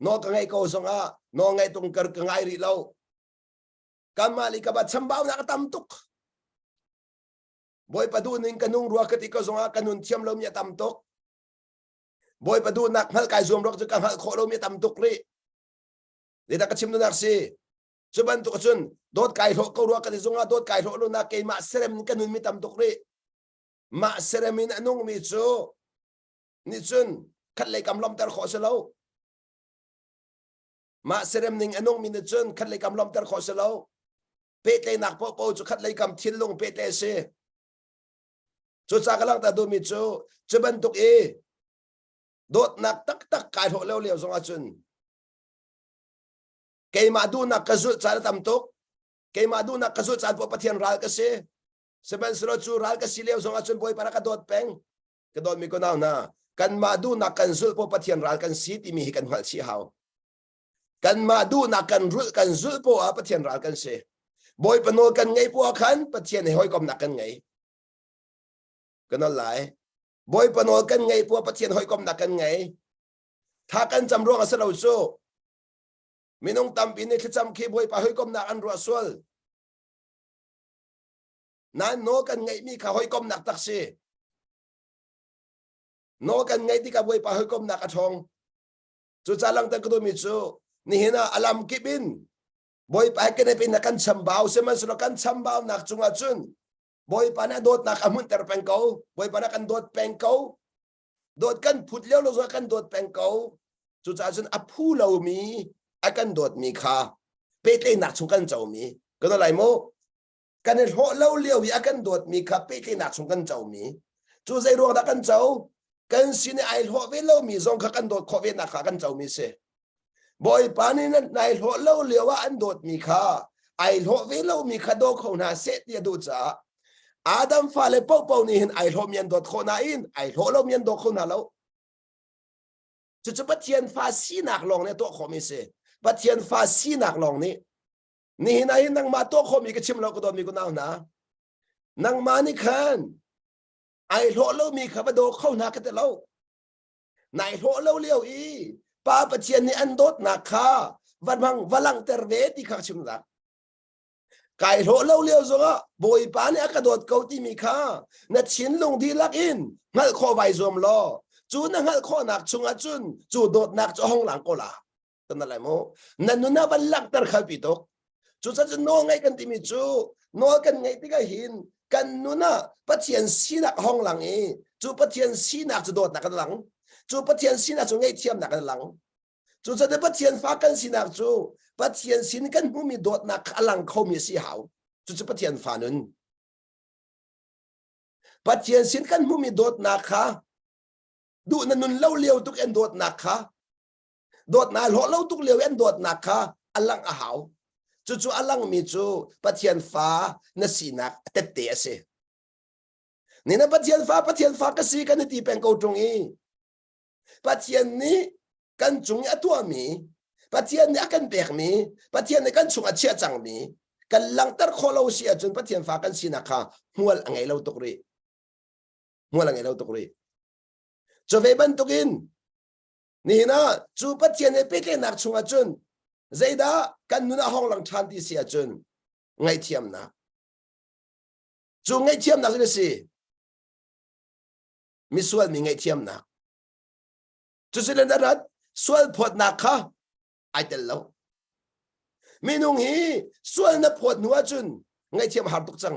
no ka ngai ko zong a no ngai tung ka ngai ri lo kamali ka ba cham bao na ka tam tuk boy pa du ning kanung ruwa ka ti ko zong a kanun thiam lo mi tam tuk boy pa du nak hal kai zum rok ka hal kho lo mi tam tuk ri Dita ka chim nak si suban tu kasun dot kai tho ko ruwa ka ti zonga dot kai tho lo na ke ma serem kanun mi tam tok ri ma seremin anung mi chu ni chun khat le kam lom ter kho se lo ma serem ning anung mi ni chun khat le kam lom ter kho se lo pe te nak po chu khat le kam thin long pe te se chu cha ka lang ta do mi chu suban tuk e dot nak tak kai tho lo zonga chun kay madu na kazut sa tamtok kay madu na kazut sa po pathian ral kasi seban sro chu ral kasi lew so ngachun boy para ka dot peng ka dot mi ko na kan madu na kansul po pathian ral kan si ti mi kan hal si haw กันมาดูนักกันรุกันซุปอปะเทียนรักกันเสบอยปนโนกันไงปัวขันปะเทียนให้หอยกอมนักกันไงกันนั่นหลายบอยปนโนกันไงปัวปะเทียนหอยกอมนักกันไงถ้ากันจำรวงอาศัยเราโซ่มีน้องตำปีนี้คือจำคีบอยปะหอยกอมนักอันรัวสวลนั้นโนกันไงมีข้าหอยกอมนักตักเสโนกันไงที่กับบอยปะหอยกอมนักกระทงจุดจารังตะกระโดมิจูนี่เห็นอาลัมกิบินบอยปะกันเป็นนักกันชัมบาวเสมันสุรกันชัมบาวนักจุงอาจุนบอยปะนะโดดนักอมุนเตอร์เป็นเกาบอยปะนะกันโดดเป็นเกาโดดกันพุดเลี้ยวเราจะกันโดดเป็นเกาจุดจาจุนอภูเรามีอากันโดดมีค่าเป๊ะเลยนักจุงกันเจ้ามีก็นั่นแหละโมกันเห็นหัวเราเลี้ยวอากันโดดมีค่าเป๊ะเลยนักจุงกันเจ้ามีจุดใจรวงนักกันเจ้ากันสินไอหัวเวลามีทรงกันโดดขอเวนักกันเจ้ามีเสบอยปานี่นั่นนายหัวเล่าเลี้ยวว่าอันโดดมีค่าไอหัวเวลามีค่าโดเขาหน้าเสตียดูจ้าอาดัมฟาเลปเป้านี่เห็นไอหัวมีนโดดเขาหน้าอินไอหัวเรามีนโดดเขาหน้าเราจะปะเทียนฟ้าสีหนักลงเนี่ยตัวเขามีเสปะเทียนฟ้าสีหนักลงนี่นี่เห็นไอ้นังมาตัวเขามีกระชิมเราก็โดนมีก็น่าหนานังมานี่คันไอหัวเรามีค่าโดเขาหน้ากันแต่เรานายหัวเราเลี้ยวอีป้าปะเทียนนี่อันโดดนักข้าวันมังวันลังเตอร์เวที่ข้าชิมละไก่โหเล่าเลี้ยวซะบอยป้าเนี่ยกระโดดเกาที่มีข้านัดชินลงที่ลักอินงัดข้อใบรวมล้อจูนั่งงัดข้อหนักชงอาจุนจูโดดหนักจะห้องหลังก็ละตอนนั้นแหละโมนั่นนู่นน่ะวันลังเตอร์ข้าปิดกจูจะโน่ไงกันที่มีจูโน่กันไงที่ก็เห็นกันนู่นน่ะปะเทียนสีหนักห้องหลังเอจูปะเทียนสีหนักจะโดดหนักกันหลังจูปะเทียนสีหนักจะไงเทียมหนักกันหลังจูจะได้ปะเทียนฟ้ากันสีหนักจูปะเทียนสินกันผู้มีโดดหนักอลังเขามีสีหาวจูจะปะเทียนฟ้านั้นปะเทียนสินกันผู้มีโดดหนักค่ะดูนั่นนุ่นเล่าเลี้ยวตุกเอ็นโดดหนักค่ะโดดหนักหัวเล่าตุกเลี้ยวเอ็นโดดหนักค่ะอลังอาหาวจูอลังมีจูปะเทียนฟ้าน่ะสีหนักเตะเตะเสนี่นะปะเทียนฟ้าก็สีกันที่เป็นเกาตรงนี้ปะเทียนนี้กันจุงอัตัวมีปะเทียนนี้กันเบียกมีปะเทียนนี้กันจุงอัเชียจังมีกันหลังตร์โคเราเสียจนปะเทียนฟ้ากันสีนักค่ะหัวไงเราตกรีหัวไงเราตกรีจะเวบันตุกินนี่นะจูปะเทียนนี้เป็นแค่นักจุงอัจนใจดากันนุนห้องหลังชันที่เสียจนไงเทียมนะจูไงเทียมนักเลยสิมีส่วนมีไงเทียมนักจุดสิ่งนั้นส่วนพอดนักค่ะไอเดลล์มีนุ่งฮีส่วนนับพอดนัวจุนไงเทียมหาตุกจัง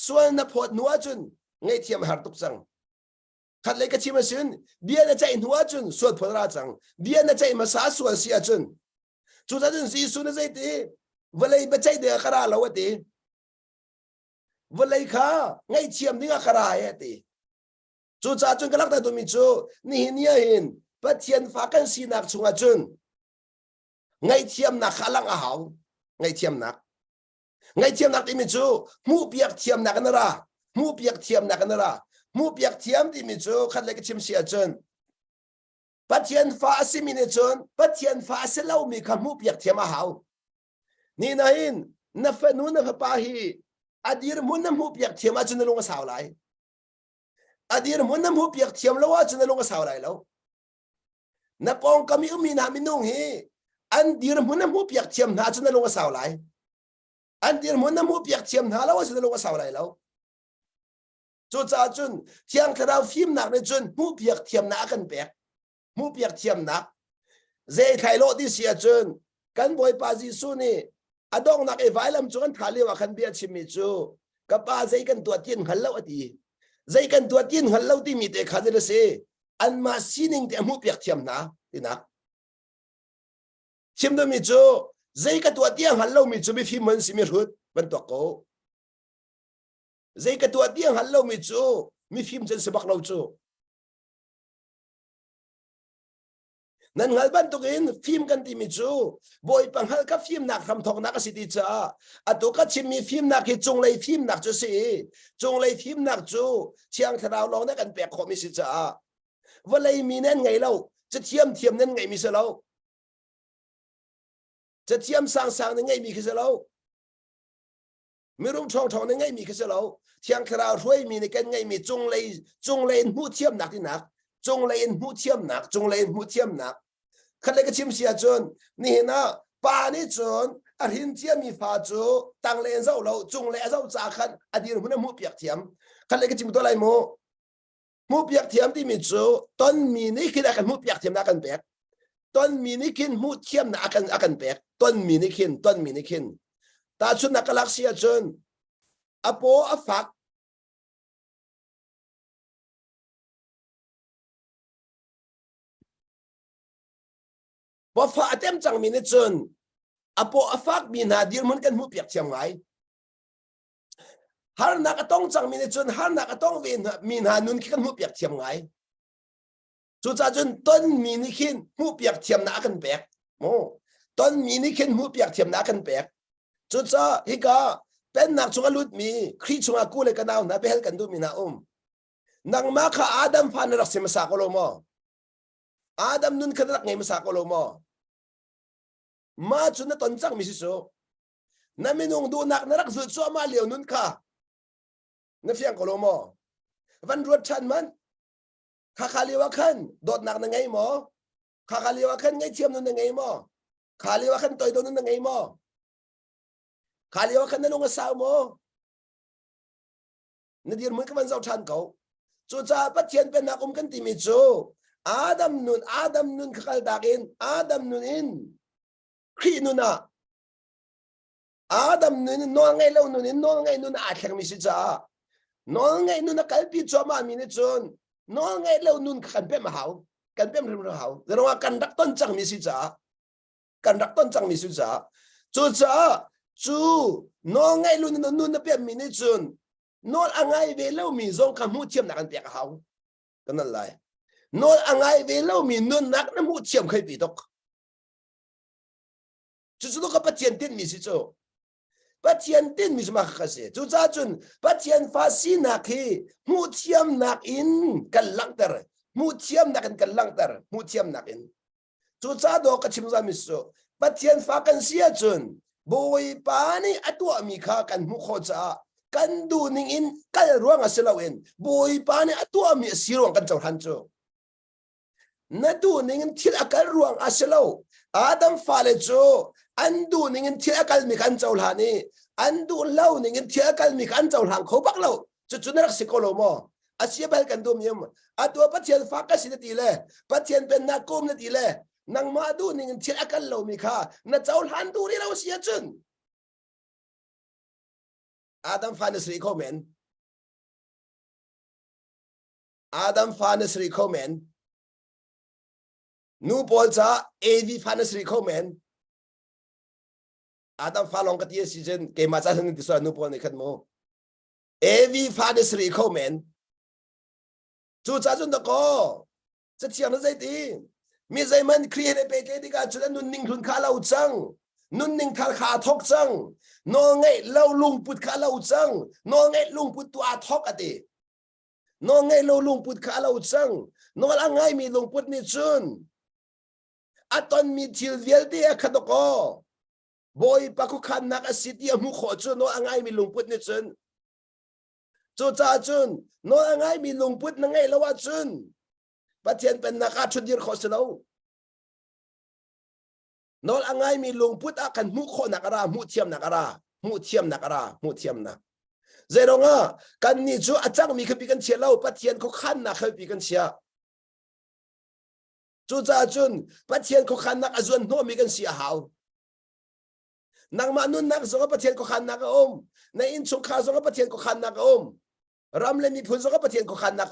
ส่วนนับพอดนัวจุนไงเทียมหาตุกจังขัดเลยกับชิมสินเบียนใจนัวจุนส่วนพอดราจังเบียนใจมาสาส่วนเสียจุนจุดนั้นสีส่วนใจตีวันเลยไปใจเดือดขราเราตีวันเลยค่ะไงเทียมนี่ก็ขราเอตีจูจ่าจุนก็รักแต่ตัวมิจูนี่เนี่ยเห็นปะเทียนฟ้ากันสีนักชงอาจุนไงเทียมนักขลังอาหาวไงเทียมนักที่มิจูมูเปียกเทียมนักกันระมูเปียกเทียมนักกันระมูเปียกเทียมที่มิจูขัดเล็กชิมเสียจุนปะเทียนฟ้าสิมินจุนปะเทียนฟ้าเสลามีคำมูเปียกเทียมอาหาวนี่นะเห็นนับนูนับปาฮีอดีตมุนน้ำมูเปียกเทียมอาจุนลงมาสาวไหลอดีตมุนน้ำมูเปียกเทียมแล้วว่าจุนลงมาสาวไหลแล้วนับปองก็มีมีนามินุ่งฮีอันดีรมุนน้ำมูเปียกเทียมหาจุนลงมาสาวไหลอันดีรมุนน้ำมูเปียกเทียมหาแล้วว่าจุนลงมาสาวไหลแล้วจุดจ้าจุนเทียงคราวฟิล์มหนักในจุนมูเปียกเทียมหนักกันเปียกมูเปียกเทียมหนักเจ้าไทยโลดีเสียจุนกันบอยปาจิสุนี่อดองนักไอ้ไฟลำจวนทาลีว่าคันเบียชิมิจูกับป้าเจ้ากันตัวจีนหันเล่าอดีเจ้ากันตัวจีนหันเล่าที่มีแต่ขันเดลเซอันมาซีนิงแต่มูเปียกเทียมหนักที่นักชิมดูมิจูใจกับตัวเตี้ยหันเล่ามิจูมีฟิมันสิมีรุดเป็นตัวโกใจกับตัวเตี้ยหันเล่ามิจูมีฟิมจนสบักเราจูนั่นหันบันตุกินฟิมกันที่มิจูบอยปังหันกับฟิมหนักคำทองนักสิติจ้าอัตุกัชิมมีฟิมหนักที่จงเลยฟิมหนักจูสิจงเลยฟิมหนักจูเชียงทราวลองนักกันแปลกขอมิสิจ้าว่าเลยมีนั่นไงเล่าจะเทียมนั่นไงมิสิเล่า จะเทียมสร้างในไงมีขึ้นแล้วมีรุ่งทองในไงมีขึ้นแล้วเทียงคราวช่วยมีในกันไงมีจงเลยหูเทียมหนักที่หนักจงเลยหูเทียมหนักจงเลยหูเทียมหนักคันเลยก็ชิมเสียจนนี่นะป่านี่จนอหินเทียมมีฟ้าจูตังเลนเจ้าเราจงเลยเจ้าจากขันอดีตหุ่นหูเปียกเทียมคันเลยก็ชิมตัวไรโมหูเปียกเทียมที่มีจูต้นมีนี่คืออาการหูเปียกเทียมนักกันแบกต้นมีนี่ขึ้นหูเทียมนักกันแบกต้นมีนี่ขึ้นตาชุนนักลักเสียจนอโปอฟักพอฟ้าเต็มจังมีนี่จนอโปอฟักมีนาดีมันกันหูเปียกเทียมไงฮาร์นักต้องจังมีนี่จนฮาร์นักต้องมีนานุนกันหูเปียกเทียมไงจุดจนต้นมีนี่ขึ้นหูเปียกเทียมนักกันแบกโมต้นมีนี่ขึ้นหูเปียกเทียมนักกันแบกจุดจ้าฮิกาเป็นนักชงลุดมีครีชงอากูเลยกันเอานะไปเฮลกันดูมีนานังมาข้าอาดัมฟันรักเสมาสากโลมออาดัมนุนขันรักไงมาสากโลมอมาจุดนั้นต้นจังมิสิโซนั่นไม่นงดูนักนรักสุดชัวมาเลียวนุนข้านั่นเฟียงโกโลมอวันรวดชันมันข้าขาลีวะขันโดดนักนั่งไงมอข้าขาลีวะขันไงเทียมนุนนั่งไงมอขาลีวะขันต่อยโดนนุนนั่งไงมอขาลีวะขันนั่นลงกับสาวโมนั่นเดียร์มือกับวันเจ้าชันเขาจูจ้าปัจเจียนเป็นนักกันที่มิจูอาดัมนุนขัลดากินอาดัมนุนอินครีนุนะอาดัมนุนนอนไงเล่านุนอินนอนไงนุนอาแข็งมิสิจ้านอนไงนุนกัลปีจอมามินิจูนนอนไงเล่านุนกันเป็นมาหาวกันเป็นเรื่องหาวแต่ว่ากันรักต้นจังมิสิจ้ากันรักต้นจังมิสิจ้าจูจ้าจูนอนไงลุนนุนเป็นมินิจูนนอนอังไงเวลามีซงคำพูดเทียมนักกันเปียกหาวกันนั่นแหละนอนอังไงเวลามีนุนนักน้ำพูดเทียมเคยปีตกจู่ๆก็ปัจเจียนตินมิสิโจปัจเจียนตินมิสมาขเสจู่จ้าจุนปัจเจียนฟาซีนักฮีพูดเทียมนักอินกันลังเตอร์พูดเทียมนักกันลังเตอร์พูดเทียมนักอินจู่จ้าโดกชิมซามิโซปัจเจียนฟ้ากันเสียจุนบอยปานี่อตัวมีข้ากันมุขจ้ากันดูนิ่งอินกันร่วงอาศัยเราเองบอยปานี่อตัวมีสิร่วงกันเจ้าทันโจนัดดูนิ่งอินที่อาการร่วงอาศัยเราอาดัมฟาเลโจอันดูนิ่งอินที่อาการมีกันเจ้าหลานี่อันดูเล่านิ่งอินที่อาการมีกันเจ้าหลางเขาบักเราจุดนั้นรักสิโกโลมออาเซียเบลกันดูมีมอตัวปัจเจียนฟ้ากันสินตีเลยปัจเจียนเป็นนักกุมนตีเลยนังมาดูนิ่งอินที่อาการเรามีค่านัดเจ้าหลานดูนี่เราเสียจนอาดัมฟาเนสรีคอมเมนอาดัมฟาเนสรีคอมเมนนูบอลจ้าเอวีฟาเนสรีคอมเมนอาดัมฟาลองกัตยซีเจนเกมาจ้าหนึ่งที่สุดนูบอลในขันโมเอวีฟาเนสรีคอมเมนจู่จ้าจุนตะโกจะเทียมนั่นใจดีมีใจมันครีเอทไปเกดิกาจุดนั้นนุ่นนิ่งทุนขาเราจังนุ่นนิ่งทาขาทอกจังนองไงเล่าลุงปุดขาเราจังนองไงลุงปุดตัวทอกอดีนองไงเล่าลุงปุดขาเราจังนองละไงมีลุงปุดนี่จุนอัตอนมีทิลเวลเดียขัดก็บอยปักขันนักสิทธิ์มุขจุนนองละไงมีลุงปุดนี่จุนจูจ้าจุนนองละไงมีลุงปุดนั่งไงละว่าจุนประเทศเป็นนักชุดยืนขอสเรานอนอังไงมีลุงพุทธกันมุขนักรามุเทียมนักรามุเทียมนักรามุเทียมนักเจรองะกันนี่จูอาจังมีขบิกันเชียเล่าปะเทียนเขาขันนักขบิกันเชียจูจ้าจุนปะเทียนเขาขันนักอจวนโนมีกันเสียหาวนางมานุนนักสงปะเทียนเขาขันนักในอินชุขาสงปะเทียนเขาขันนักรำเลมีพุนสงปะเทียนเขาขันนัก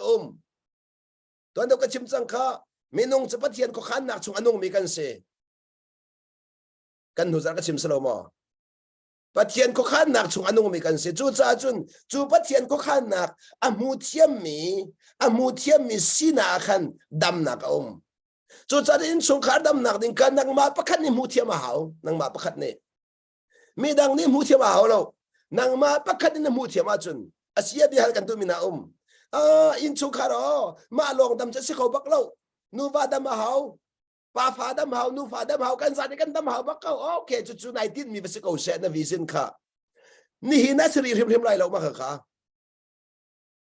ตัวนั้นก็ชิมจังค่ะมีนงจะปะเทียนเขาขันนักชงอนุมีกันเสกันหูจักก็ชิมสโลมอปะเทียนก็ขันนักชงอนุมีกันเสียจูจ้าจุนจูปะเทียนก็ขันนักอามูเทียมมีสีนาขันดำนักจูจ้าดินชงขาดำนักดินกันนักมาปะขันนี่มูเทียมหาวนักมาปะขันนี่มีดังนี่มูเทียมหาวเรานักมาปะขันนี่มูเทียมจุนอาเซียบิฮัลกันตุมินาอินชงขาดมาลองดำจะสิเขาบักเรานูว่าดำมาหาวป pa fa đâm hào nu fa đâm hào kan sa kan đâm hào bắc câu ok chu này tin mi basi câu sẽ na vision kha ni hina sri rim lai lo ma kha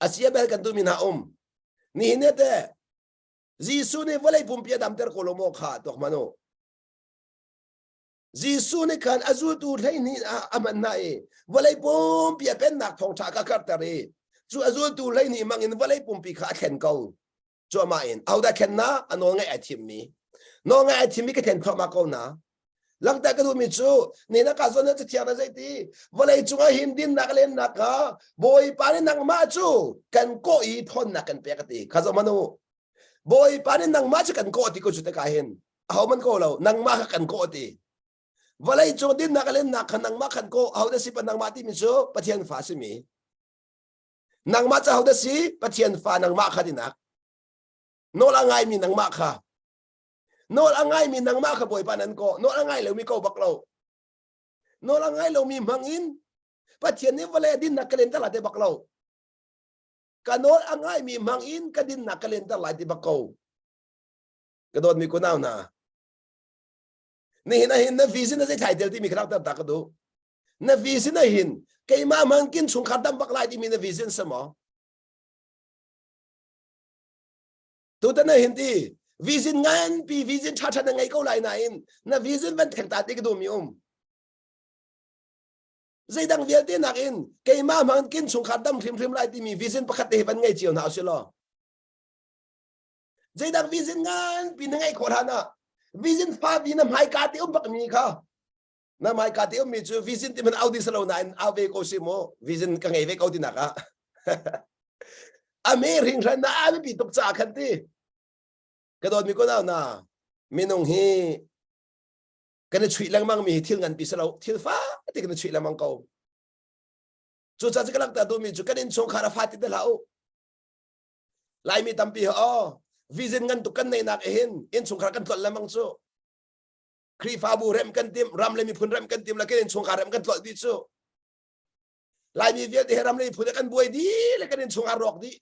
asia bel kan tu min ha ni hine te jisu ne volai pumpia dam ter kolomo kha tok mano jisu ne kan azul tu lai ni aman na e volai pumpia pen nak thong tha ka kar tare chu azul tu lai ni mangin volai pumpi kha khen kau chu ma in au da khen na ano ngai athim mi no ngai athim mi ka khen kho ma kau na lang ta ka du mi chu ni na ka zo na cha na zai ti volai chunga hin din nak len nak ka boy pa ni nang ma chu kan ko i thon na kan pe ka ti kha zo mano boy pa ni nang ma chu kan ko ti ko chu ta ka hen hau man ko lo nang ma ka kan ko ti volai chu din nak len nak kan nang ma kan ko hau da si pa nang ma ti mi chu pathian fa si mi nang ma cha hau da si pathian fa nang ma kha di nak no la ngai mi nang ma kha no la ngai mi nang ma kha boy pa nan ko no la ngai lo mi ko bak lo no la ngai lo mi mangin pathian ni volai din nak len ta la te bak lo kanol angai mi mangin kadin na kalenta lai ti bakaw kadon mi kunaw na ni hin na vision na sai title ti mi karakter ta kado na vision na hin kay ma mangkin chung khadam baklai ti mi na vision samo tu ta na hin ti vision ngan pi vision cha na ngai ko lai na in na vision van theng ta ti kado mi dây đăng việt tiên nạc in cây ma mang kinh sung khát đâm phim lại thì mình vision bắt khát vẫn ngay chiều nào xí lo dây đăng vision ngan pin ngay khó khăn à vision pha pin năm hai cá tiêu bạc mi kha năm hai cá tiêu mi chú vision thì mình audi salo nine ave cô xí mo vision cái ngày về câu tin nạc à American ra na ave bị tục trả khăn ti cái đó mi có nào na mi nông hi cái này chuyện lang mang mi thiêu ngàn bị sao thiêu phá thì cái này chuyện lang mang câu chú cha cái lăng ta tôi mi chú cái đến số khá là phát thì lão lại mi tâm pi ho vision ngàn tụ cái này nạc in số khá cái tuột lang mang chú khi phá bu rem cái tim ram lên mi phun rem cái tim là cái đến số khá rem cái tuột đi chú lại mi việc thì ram lên phun cái buổi đi là cái đến số khá rock đi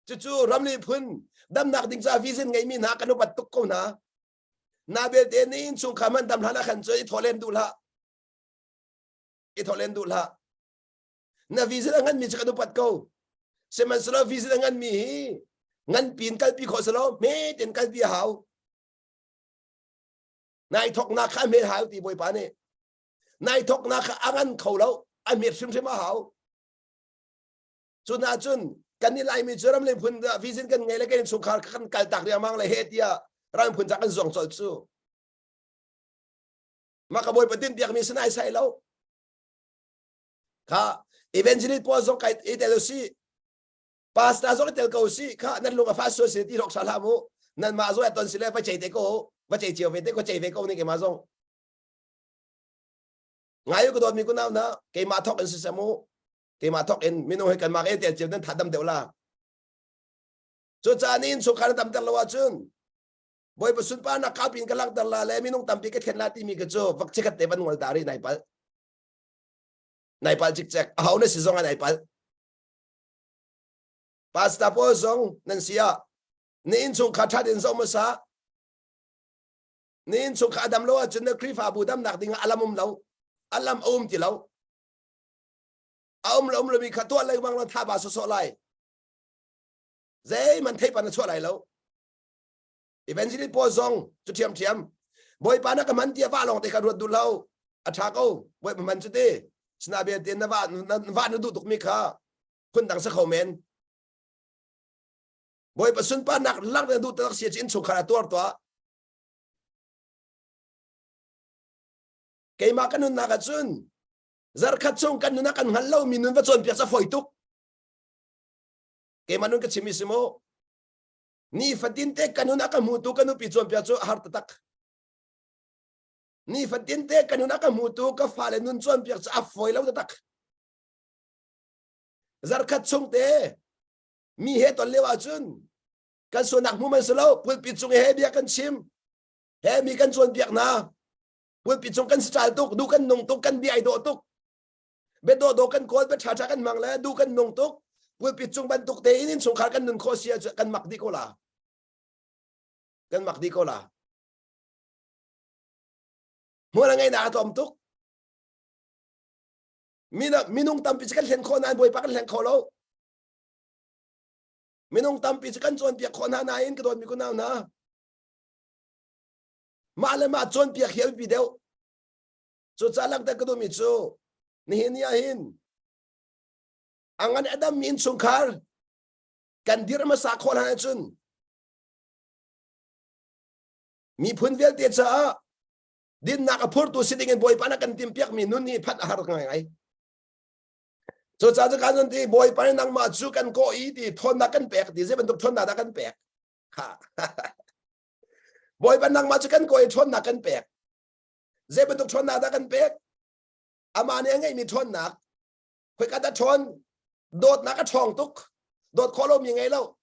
chú ram lên phun đâm nạc định ra vision ngày mi nạc cái nó bắt tục câu na na bel te ni chung khaman dam hana khan choi tholen dul ha I tholen dul ha na visit ngan mi chakadu pat ko seman solo visit ngan mi ngan pin kal pi kho solo me ten kal pi hau nai thok na kha me hau ti boy pa ne nai thok na kha angan khau lo a me sim sim hau chun na chun kan ni lai mi churam le phun visit kan ngai le kan chung khar kan kal tak ria mang le he tia ram phun chắc ăn zong chol chu mà cả bồi patin tiak mi sanai sai lo kha evangelist po zong kai itelosi pastor zong tel ko si kha nan lunga fa society rok salamu nan ma zo aton sile pa chei te ko pa chei chiu ve te ko chei ve ko ni ke ma zong ngai ko dot mi ko naw na ke ma thok en sisamu ke ma thok en minu he kan ma ke tel chiu nan thadam deula so chanin so khan tam tel lawa chun boy pasun pa na kapin kalak darla le minong tampi ket khen lati mi ke cho vak chekat te ban ngol tari naipal chik chek haw na si zonga naipal pasta po zong nan sia ni in chung khatha din zong sa ni in chung khadam lo chun na krifa budam nak ding alamum lo alam ti lo lo mi khatwa lai wang la tha ba so lai zai man thei pan cho lai lo eventually po zong chu thiam boy pa na ka man tia va long te ka ru du lo a tha ko boy man chu te sna be te na va na du tuk mi kha kun dang sa comment boy pa sun pa nak lak na du ta sia chin chu khara tor to ke ma kanun na ka chun zar khat chung kan na kan hal lo minun va chon pia sa foi tuk ke manun ka chimisimo ni fatin te kanuna ka mutu kanu pi chom pia chu har tak ni fatin te kanuna ka mutu ka fale nun chom pia cha foi lo tak zar khat chung te mi he ton lewa chun kan so nak mu man selo pul pi chung he bia kan chim he mi kan chon pia na pul pi chung kan style tuk du kan nong tuk kan bi ai do tuk be do kan kol be cha kan mang la du kan nong tuk pul pi chung ban tuk te in chung khar kan nun kho sia kan mak di ko la kan mak di ko la mo na ngay na atom tuk minung tampi kan len ko na boy pa kan len ko lo minung tampi kan chon pia ko na in ka don mi ko na malama chon pia hiel bi deu chu chalak ta ka do mi chu ni hin ya hin angan adam min sungkar kan dir ma sa ko na chun mi phun vel te cha din na ka phur tu sitting in boy pa na kan tim piak mi nun ni phat har ngai so cha cha kan ti boy pa nang ma chu kan ko i ti thon na kan pek ti je ban tuk thon na da kan pek ha boy pa nang ma chu kan ko i thon na kan pek je ban tuk thon na da kan pek ama ne ngai mi thon na khoi ka da thon dot na ka thong tuk dot kho lo mi ngai lo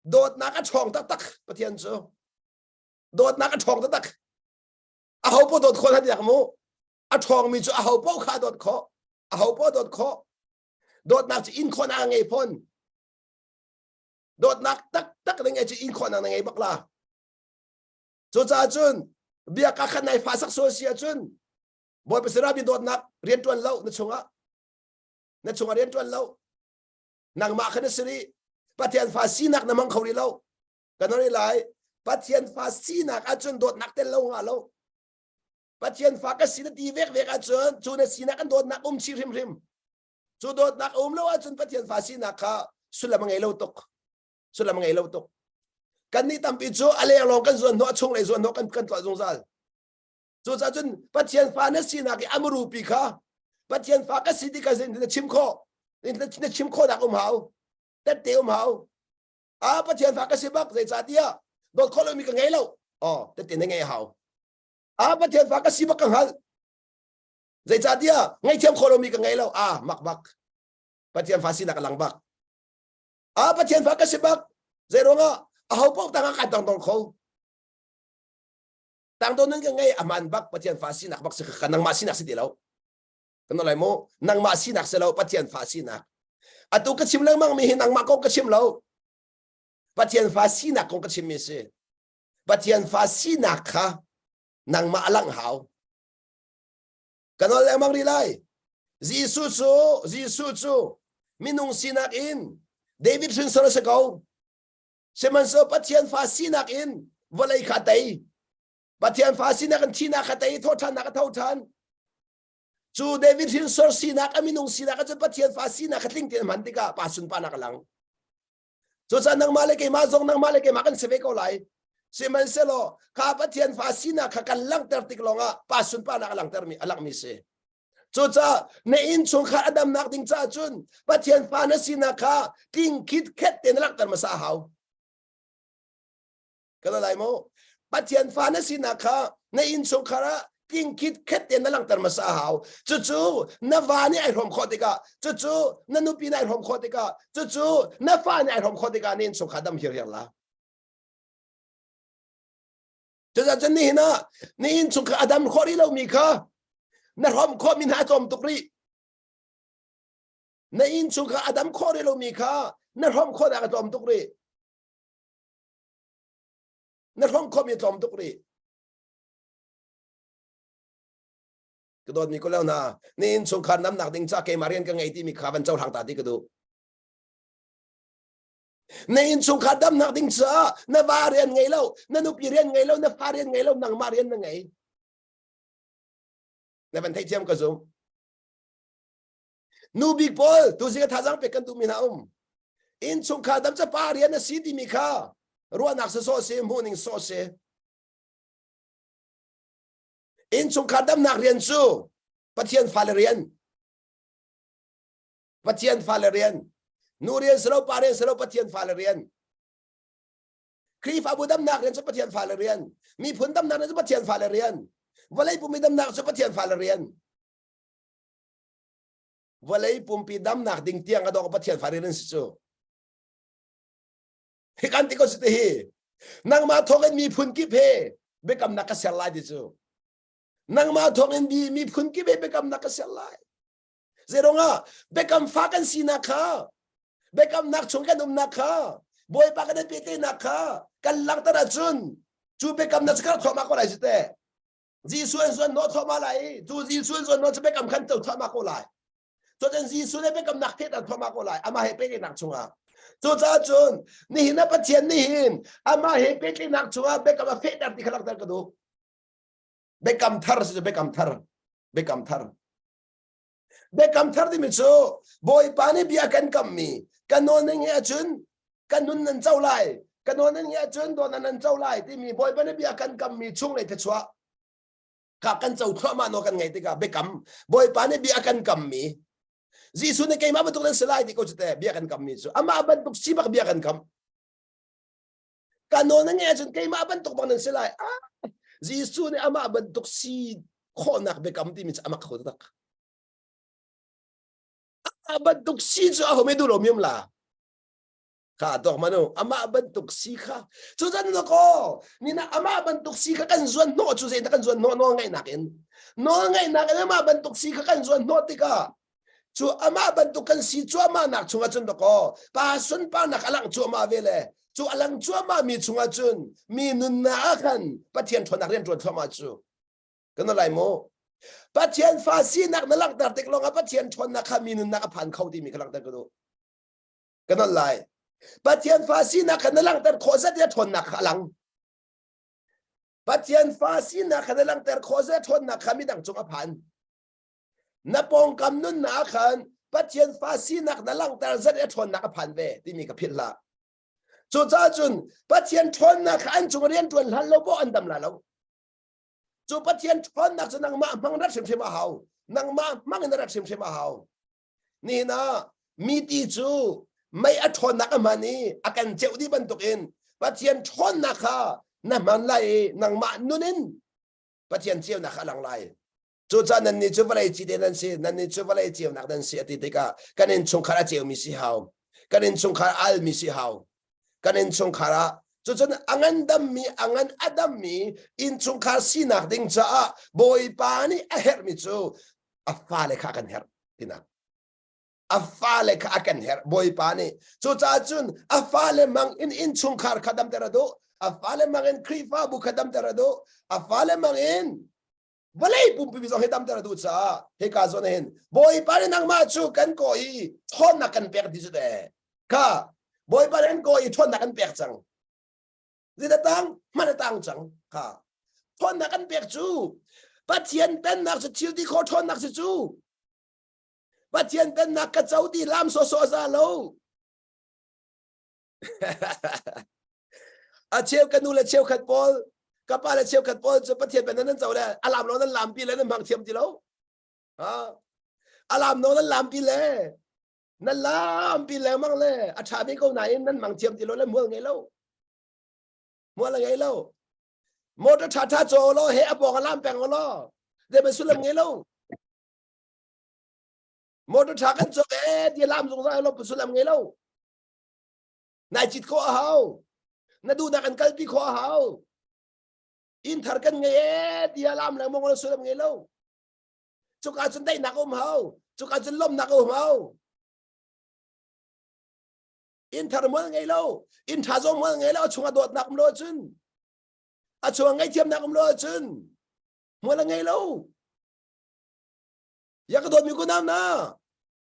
dot na ka thong tak tak pathian chu dot na ka thong tak tak a ho po dot kho na yak mo a thong mi chu a ho po kha dot kho a ho po dot kho dot nak in kho na ngai pon dot nak tak tak ngai chi in kho na ngai bak la chu cha chun bia ka khan nai fa sak so sia chun boy pasira bi dot nak rian tuan lo na chunga rian tuan lo nang ma khan sri pathian fa si nak na mang khori lo kanori lai pathian fa si nak a chun dot nak tel lo nga lo pathian fa ka si ti vek vek a chun na si nak an dot nak chi rim rim chu dot nak lo a chun pathian fa si nak kha sulam ngai lo tok kan ni tam pi chu ale lo kan zon no chung le zon no kan twa zong zal chu cha chun pathian fa na si nak amru pi kha pathian fa ka si ti ka zen na chim kho na chim kho dak hau ta te hau a pathian fa ka si bak zai cha tia dot kho lo mi ka ngai lo ta te ngai hau a pathian fa ka si bak ka hal zai cha tia ngai thiam kho lo mi ka ngai lo mak bak pathian fa si nak lang bak a pathian fa ka si bak zai ronga a hau pok tang ka tang tong kho tang don nang ngai aman bak pathian fa si nak bak se ka nang ma si nak si ti lo kan lai mo nang ma si nak se lo pathian fa si nak atu ka chim lang mang mi nang ma ko ka chim lo pathian fa si nak ko ka chim mi se pathian fa si nak kha nang ma lang hau kan lai mang ri lai jisu chu minung si nak in David sin sora se ko seman so pathian fa si nak in volai kha tai pathian fa si nak an thi na kha tai tho than na ka thau than chu David hin sor si nak aminung si nak chu pathian fa si nak khatling tin man tika pa sun pa na ka lang chu cha nang male ke ma zong nang male ke ma kan se ve ko lai seman se lo kha pathian fa si nak kha kan lang ter tik longa pa sun pa na ka lang ter mi alak mi se chu cha ne in chung kha adam nak ding cha chun pathian fa na si nak kha king kit khet ten lak ter ma sa hau kan lai mo pathian fa na si nak kha ne in chung khara king kit khet ten lang tar ma sa hau chu na vani ai rom khotika chu na nu pi nai rom khotika chu na fa ni ai rom khotika nin chung khadam hir hir la chu cha chen ni na ni in chung kha adam khori lo mi kha na rom kho min ha tom tukri na in chung kha adam khori lo mi kha na rom kho da tom tukri na rom kho mi tom tukri cái đó mình có lẽ na nên số khăn nắm nặng tính chắc cái marian cái ngày thì mình khá vẫn châu hàng ta đi cái đó nên số khăn nắm nặng tính chắc na varian ngày lâu na nụ pirian ngày lâu na varian ngày lâu nang marian na ngày na vẫn thấy thêm cái gì nu big ball tu sẽ thay sang pekan tu mình không in số khăn nắm chắc varian na city mình khá ruộng nạc số xe morning số xe in chung khadam nak rian chu pathian falerian nurian selo pare selo pathian falerian krif abudam nak rian chu pathian falerian mi phundam nak chu pathian falerian walai pumidam nak chu pathian falerian walai pumpidam nak ding tiang adok pathian falerian chu hikan ti ko site hi nang ma thogen mi phun ki phe bekam nak ka selai di chu nang ma thong bi mi phun ki be bekam nak selai zeronga bekam fakan sina kha bekam nak chung kan nakha boy pa kan pete nakha kan lang tara chun chú bé cầm nó sẽ thoát mà có lại thế dì xuân nó thoát mà lại chú dì xuân nó sẽ bé cầm khăn tàu thoát mà có lại cho nên dì xuân bé cầm nặc thiết là thoát mà có lại ama hệ bé cái nặc chung à cho cha chun ni na bắt tiền ni hin ama hệ bé cái nặc chung à bé cầm phết đặt đi khắc đặt cái đó bé cầm thar sẽ bé cầm thar đi mình số boy pani bia cầm mi kanon nghe chun kanun nan châu lại kanon nghe chun đồ nan châu lại thì mi boy pani bia cầm mi chung lại thế xóa cả căn châu thoa mà nó căn ngày thì cả bé cầm boy pani bia cầm mi Jisu ne kay mabatok ng salay di ko sa biyakan kami so ama abantok sibak biyakan kam kano na nga kay mabantok bang ng salay Jisu ne ama abantok si konak bekam ti mit ama kodak abantok si so ako medulo miyumla ka tok mano ama abantok si ka so san no ko ni na ama abantok si ka kan zuan no so sa kan zuan no ngay nakin ama abantok si ka kan zuan no tika chú ama bantukan si chú ama nak chunga chun doko pa sun pa nak alang chú ama vele chú alang chú ama mi chunga chun mi nun na akan pathian thon nak ren chun thoma chu kana lai mo pathian fa si nak na lak dar tek longa pathian thon nak mi nun nak phan khau ti mi khalak dar ko kana lai pathian fa si nak na lang dar khoza dia thon nak alang pathian fa si nak na lang dar khoza thon nak khami dang chunga phan napong kam nun na khan pathian fa si nak na lang tar zat thon nak phan ve ti mi ka phit la chu cha chun pathian thon nak an chung rian tuan hal lo bo an dam la lo chu pathian thon nak nang ma mang rat sim sim a hau nang ma mang na rat sim sim a hau ni na mi ti chu mai a thon nak ma ni akan cheu di ban tuk in pathian thon nak kha na man lai nang ma nunin pathian cheu nak alang lai chú cha nên chú vào đây chỉ để nên chú vào đây chiều nạc nên sẽ thì cái cái nên chung khara chiều mi si hào cái nên chung khara al mi si hào cái nên chung khara chú cha angan adam mi in chung khara si nạc ding cha boy pani a her mi chú a pha le kha kan her tina a pha le kha kan her boy pani chú cha chun a pha le mang in chung khara khadam terado a pha le mang in krifa bu khadam terado a pha le mang in Walay pumpi bisong hitam tara tu sa hekazo na hin boy pa rin ang machu kan ko I thon na kan pek di de ka boy pa rin ko I thon na kan pek chang di datang manatang chang ka thon na kan pek chu pathian pen nak chu di ko thon nak chu pathian pen nak ka chau di lam so za lo a cheu kanula cheu khat pol kapal cheu khat pol chu pathian pen nan chau le alam lo nan lam pi le nan mang thiam ti lo alam no nan lam pi le nan lam pi le mang le a tha bi ko nai nan mang thiam ti lo le mual ngai lo mual ngai lo mo ta tha cho lo he a bong alam peng lo de be sulam ngai lo mo ta tha kan cho e di lam zong za lo sulam ngai lo nai chit ko hao na du na kan kal pi ko hao in thar kan ngai e di alam la mong lo sulam ngai lo chu ka chun dai nak hao chu ka chun lom nak hao in thar mo ngai lo in tha zo mo ngai lo chunga dot nak lo chun a chunga ngai thiam nak lo chun mo la ngai lo ya ka dot mi ko nam na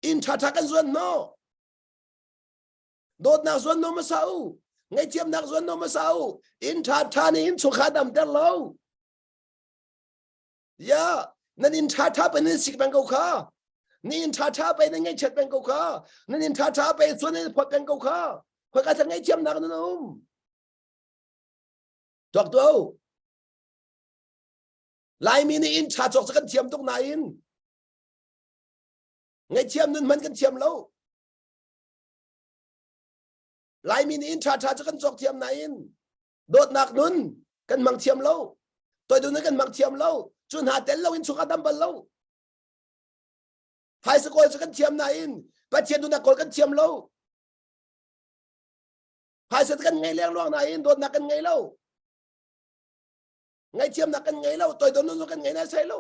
in tha tha kan zuan no dot nak zuan no ma sau ngay chiêm nạc zuan no ma sau in tha ni in chu khadam der lo ya nan in tha pe ni sik bang ko kha ni in tha pe ni ngay chet bang ko kha nan in tha pe zuan ni phot bang ko kha kha ka thang ngay chiêm nạc no tok to lai mi ni in tha chok kan chiêm tok na in ngay chiêm nun man kan chiêm lo lai min in tha cho kan chok thiam na in dot nak nun kan mang thiam lo toy du kan mang thiam lo chun ha tel lo in chu kadam bal lo hai se kol kan thiam na in pa chen du na kol kan thiam lo hai se kan ngai leng luang na in dot nak kan ngai lo ngai thiam nak kan ngai lo toy du nu kan ngai na sai lo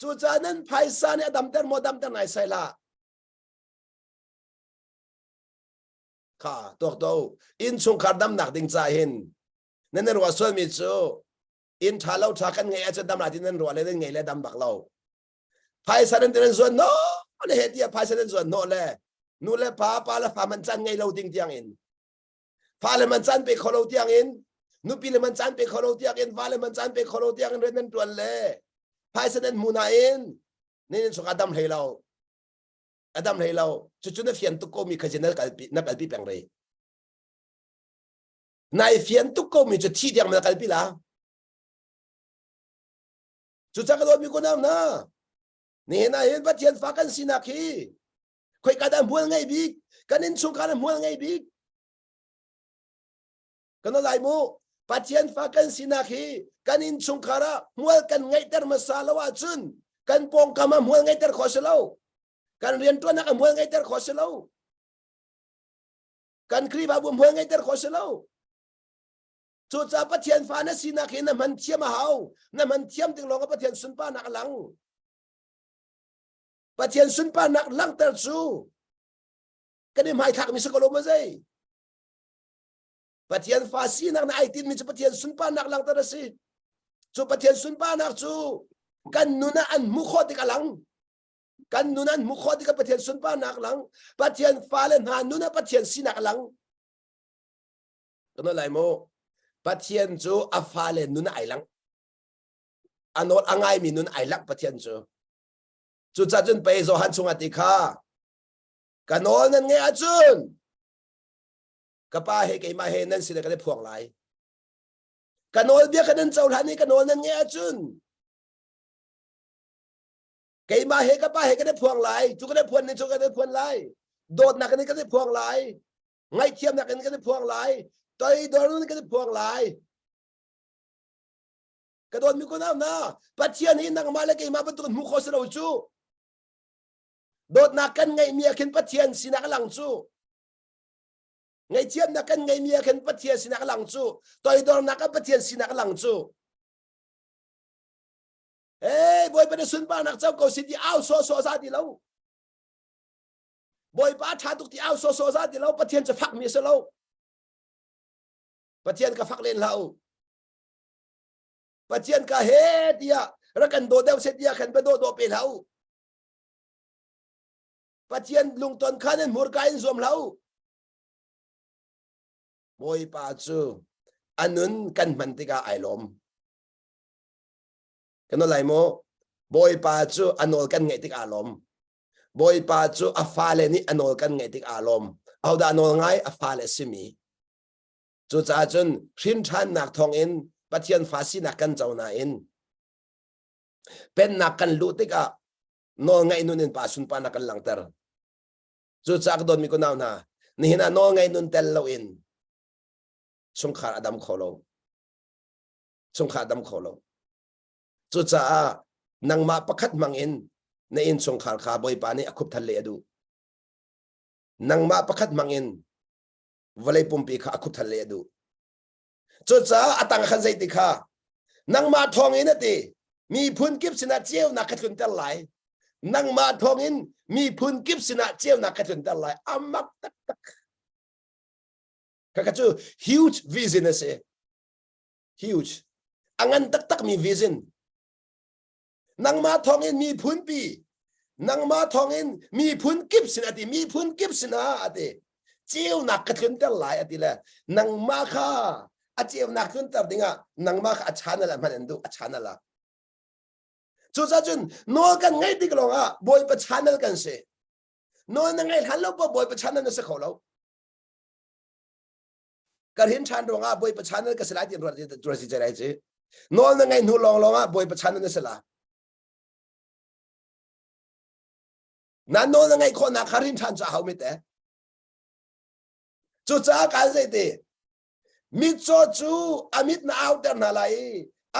chu cha nan phai sa ne dam ter mo dam ter nai sai la ka tok to in chung khar dam nak ding cha hin nên ruột xuân mi chú in thà lâu thà căn ngày cho đâm lại thì nên ruột lên ngày lên đâm bạc lâu phải sao nên xuân nó để hết dia phải sao nên xuân nó lẽ nu lẽ pa là pha mình chăn ngày lâu tiếng tiếng in pha là mình chăn bị khổ lâu tiếng in nu pi là mình chăn bị khổ lâu tiếng in pha là mình chăn bị khổ lâu tiếng in nên tuần lẽ phải sao nên muna in nên số Adam hay lâu chú nó phiền tụ cô mi khai nó cái bị bèn đấy này phiền tụ cô mi chú thi tiếng mà cái bị là chú chắc cái đó mi có nam na nè na hiện bắt thiên phá căn xin à khi khơi cả đám muôn ngày bị cái nên chung cả đám muôn ngày bị cái nó lại mu bắt thiên phá căn xin à khi cái nên chung cả ra muôn căn ngày ter mà sa lâu à chun căn pong kama muôn ngày ter khó sẽ lâu căn riêng tuần nào muôn ngày ter khó sẽ lâu căn kri ba muôn ngày ter khó sẽ lâu chú cha bắt thiên phá nó xin à khi nó mình thiêm mà hậu nó mình thiêm tiếng lòng bắt thiên xuân pa nặng lăng bắt thiên xuân pa nặng lăng ter chú cái này mai khác mình sẽ có lối gì bắt thiên phá xin nặng ai tin mình sẽ bắt thiên xuân pa nặng lăng ter gì chú bắt thiên xuân pa nặng chú kan nuna an mukho di ka lang kan nuna an mukho di ka bắt thiên xuân pa nặng lăng bắt thiên phá lên hà nuna bắt thiên xin nặng lăng cái nó lại mô bắt thiên chú a phá lên nuna ai lăng anol angai mi nuna ai lăng bắt thiên chú cha chun bây giờ han chung ati kha kanol nan nghe chun kapa he ke ma he nan sin ka le phuang lai kanol bia kan chau han ni kanol nan nghe chun ke ma he kapa he ka le phuang lai chu ka le phuan ni chu ka le phuan lai dot na kan ka le phuang lai ngai thiam na kan ka le phuang lai toi dor ni ka le phuang lai ka don mi ko na pathian hi nang ma le ke ma ba tu mu kho sa lo chu đột na căn ngày mía khiến bắt thiên xin nãy lăng chu ngày chiêm na căn ngày mía khiến bắt thiên xin nãy lăng chu tôi đòi na căn bắt thiên xin nãy lăng chu ê boy bên xuân ba nãy cháu cầu xin đi ao so ra đi lâu boy ba thà tục đi ao so ra đi lâu bắt thiênจะphật mi sẽ lâu bắt thiên cả phật lên lâu bắt thiên cả hết dia ra cần đồ đeo sẽ dia cần bên đồ bên lâu bắt thiên lung tuần khăn nên mua cái zoom lâu boy pa chu anun kan mantika ai lom cái nó lại mo boy pa chu anol kan ngai tik alom boy pa chu afale ni anol kan ngai tik alom au da anol ngai afale simi chu cha chun hrin than nak thong in bắt thiên phá si nak kan chau na in pen nak kan lu tika no ngai nun in pa sun pa nak kan lang ter chú cha cái đồn mi có nào na ni na no ngay nun tel lâu in sung khar adam kholo chú cha nang ma pakhat mang in na in sung khar kha boy pa ni akhup thal le adu nang ma pakhat mang in valai pumpi kha akhup thal le adu chú cha atang khan zai ti kha nang ma thong in ati mi phun kip sina chieu na khat kun tel lai nang ma thong in mi phun kip sina chieu na khat kun tel lai amak tak tak ka chu huge vision ase huge angan tak tak mi vision nang ma thong in mi phun pi nang ma thong in mi phun kip sina ti mi phun kip sina ati chieu na khat kun tel lai ati la nang ma kha a chieu na kun tel dinga nang ma kha achana la man du achana la chú cha chun no kan ngai dik lo nga boy pa channel kan se no na ngai han lo pa boy pa channel na se kho lo kar hin chan ro nga boy pa channel ka selai tin ro si chai che no na ngai nu long lo nga boy pa channel na se la na no na ngai kho na kharin chan cha hau mi te chú cha ka se te mi cho chu amit na out der na lai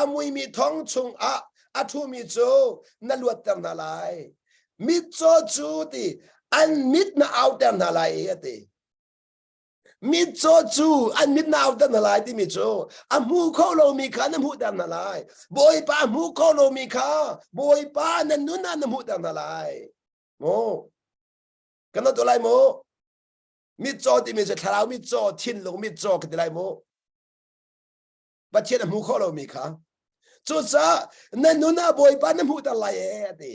amui mi thong chung a thu mi cho na luat tam na lai mi cho chu ti an mit na out tam na lai ati mi cho chu an mit na out tam na lai ti mi cho amu kho lo mi kha na mu tam na lai boy pa mu kho lo mi kha boy pa na nu na mu tam na lai mo kana to lai mo mi cho ti mi se tharau mi cho thin lo mi cho ka ti lai mo ปัจเจียนมูข้อเรามีค่ะจุดจ้านั่นนู่นน่ะบอยปานน้ำหูตะไลเอติ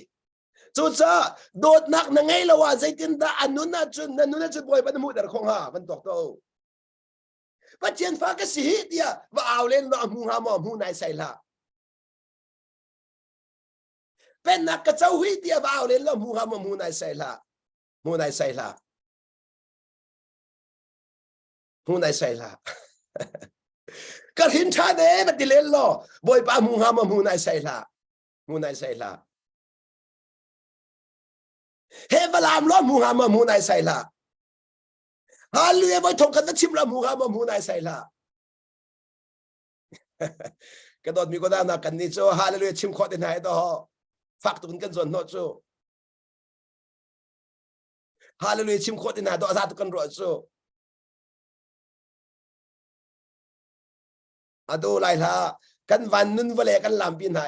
จุดจ้าโดดนักนั่งไงละว่าใจตินตาอันนู่นน่ะจุดนั่นนู่นน่ะจุดบอยปานน้ำหูตะคงหามันตกโตปัจเจียนฟ้าก็สิเดียว่าเอาเล่นว่ามูหามอมูนายใส่ละเป็นนักกระเจ้าหิเดียว่าเอาเล่นแล้วมูหามอมูนายใส่ละมูนายใส่ละมูนายใส่ละก็หินชาเดมันติเล่นล้อบอยปามูหามอมูนายใส่ละมูนายใส่ละเฮเวลามล้อมูหามอมูนายใส่ละฮาเลียบอยทงกันชิมละมูหามอมูนายใส่ละกระโดดมีก็ได้นักกันนี่โจฮาเลลูยาชิมขอดในไหนต่อฝักตุนกันส่วนโนโจฮาเลลูยาชิมขอดในไหนต่ออาซาตุกันรอโจอะดูไรล่ะกันวันนึนวันเล่กันลำปีไหน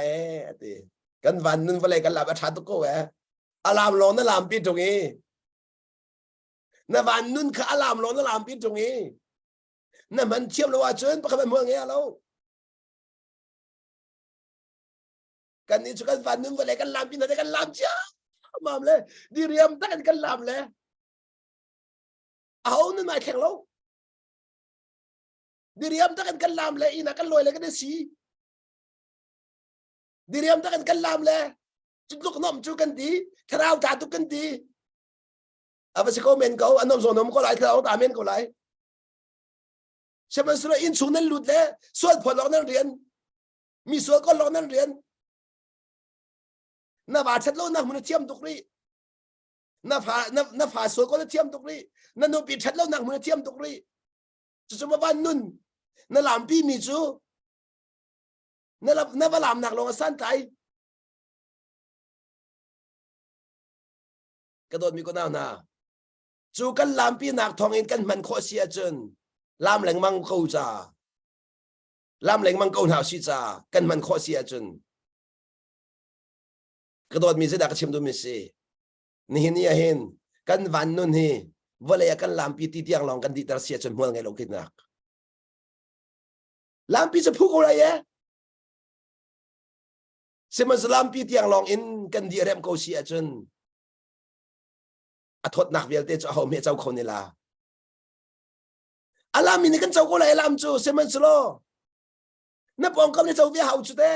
ตีกันวันนึนวันเล่กันลำอาชาตุโก้เออลามลงนั่นลำปีตรงนี้นั่นวันนึนคืออลามลงนั่นลำปีตรงนี้นั่นมันเชื่อมระหว่างเชิญไปกับเมืองเงี้ยแล้วกันนี่ชุกันวันนึงวันไหนกันลำปีไหนกันลำจ้ามาเลยดีเรียมตั้งกันลำเลยเอานั่นมาแข่งแล้วดีเรียมตั้งกันลำเลยอีนักกันลอยเลยกันได้สีดีเรียมตั้งกันลำเลยจุดลูกน้องจุกันดีทราวตาตุกันดีอาไปสิเขาเมนเขาอันน้องส่งน้องก็ไหลทราวตาเมนก็ไหลใช่ไหมสุดอินสูนั่นหลุดเลยส่วนผลเรานั่นเรียนมีส่วนก็เรานั่นเรียนน้าบาดชัดโลนักมันเทียมตุกรีน้าผาส่วนก็เทียมตุกรีน้าโนปีชัดโลนักมันเทียมตุกรีจะมาบ้านนุ่นน้าหลามปีมีจูน้าบ้านหลามหนักลงสั้นใจกระโดดมีก็น่าหนาจูกันหลามปีหนักทองเองกันมันโคเสียจนลามแหลงมังกูจ่าลามแหลงมังกูหาชิจ่ากันมันโคเสียจนกระโดดมีเสด็จกระชิมดูมิสินี่เห็นกันวันนุ่นนี่วันเลยกันลามปีที่ยังลองกันดีตระเสียจนหัวไงเราคิดนักลามปีจะพูดอะไรเยอะเสมันลามปีที่ยังลองอินกันดีเริ่มกูเสียจนอดทนหนักเวลเตจะเอาเมียเจ้าคนนี่ละอาลามินี่กันเจ้าก็เลยลามจูเสมันสโลนับองค์กำลังเจ้าเวียหาจุดเด้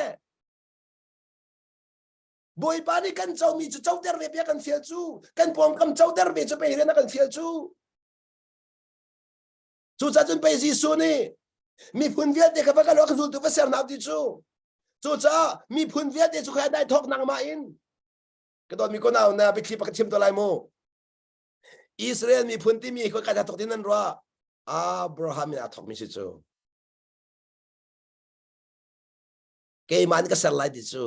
บอยปานี่กันเจ้ามีจุดเจ้าเดอร์เบียกันเสียจูกันปองกำเจ้าเดอร์เบียจะไปเรียนกันเสียจูจูจ้าจนไปซีซูนี่มีพุนเวียดเด็กกับกันว่ากันจูตัวเสียนาดิจูจูจ้ามีพุนเวียดเด็กจะใครได้ทอกนางมาอินกระโดดมีคนเอานะไปคลิปกันชิมตัวไรโมอิสราเอลมีพุนที่มีคนการทอกที่นั่นว่าอับราฮัมมีทอกมิชิจูเกย์มันก็เสลายดิจู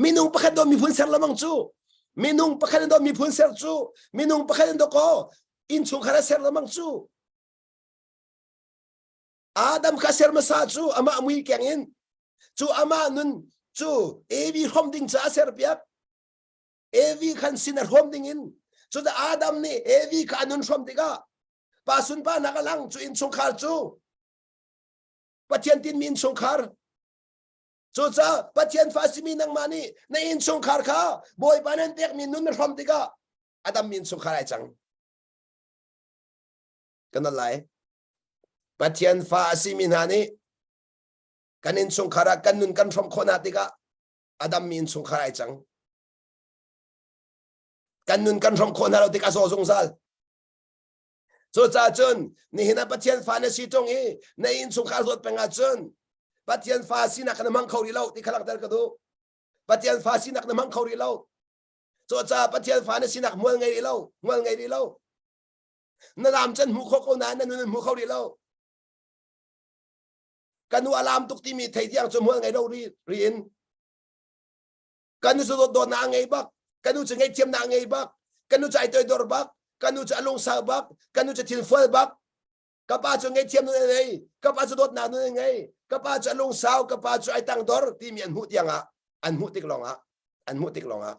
มีนุ่งประคันโดมีพุนเสลละมังจูมีนุ่งประคันโดมีพุนเสลจูมีนุ่งประคันโดก็อินชุงคาราเสลละมังจูอาดัมคาเสลมาซาจูอามามุยแกงอินจูอามานุนจูเอวีฮอมดิงจ้าเสลเปียกเอวีคันซินฮอมดิงอินจูแต่อาดัมนี่เอวีคันนุนฮอมดิกาปาสุนปานักลังจูอินชุงคาร์จูปัจจัยตินมีอินชุงคาร์จูจ้าปัจจัยฟ้าสิมีนังมานี่ในอินชุงคาร์ข้าบอยปานันเตียกมีนุนฮอมดิกาอาดัมมีอินชุงคาร์ไอจังกันนั่นแหละปัจจัยฟ้าสิมีนานี่กันอินชุงคาร์กันนุนกันฮอมโคนาติกาอาดัมมีอินชุงคาร์ไอจังกันนุนกันฮอมโคนาเราติกาโซซงซัลจูจ้าจนนี่เห็นปัจจัยฟ้าในสิตรงนี้ในอินชุงคาร์รถเป็นอาจนปัจจัยฟ้าสินักน้ำมันเขาดีเล่าที่ขลังเตอร์กระดูปัจจัยฟ้าสินักน้ำมันเขาดีเล่าจูจ้าปัจจัยฟ้าในสินักมวยไงดีเล่ามวยไงดีเล่านั่นลามจันหูเขานานนั่นนู่นหูเขาดีเล่ากันนูอารามตุกที่มีไทยที่ยังจมวยไงเราเรียนกันนูจะโดนนางไงบักกันนูจะไงเทียมนางไงบักกันนูจะไอตัวดอร์บักกันนูจะอลงสาวบักกันนูจะทิ้งเฟลบักกับป้าจะไงเทียมนู่นไงกับป้าจะโดนนางนู่นไงกับป้าจะลงสาวกับป้าจะไอตังดอร์ที่มีอันหุดยังอ่ะอันหุดติกลองอ่ะอันหุดติกลองอ่ะ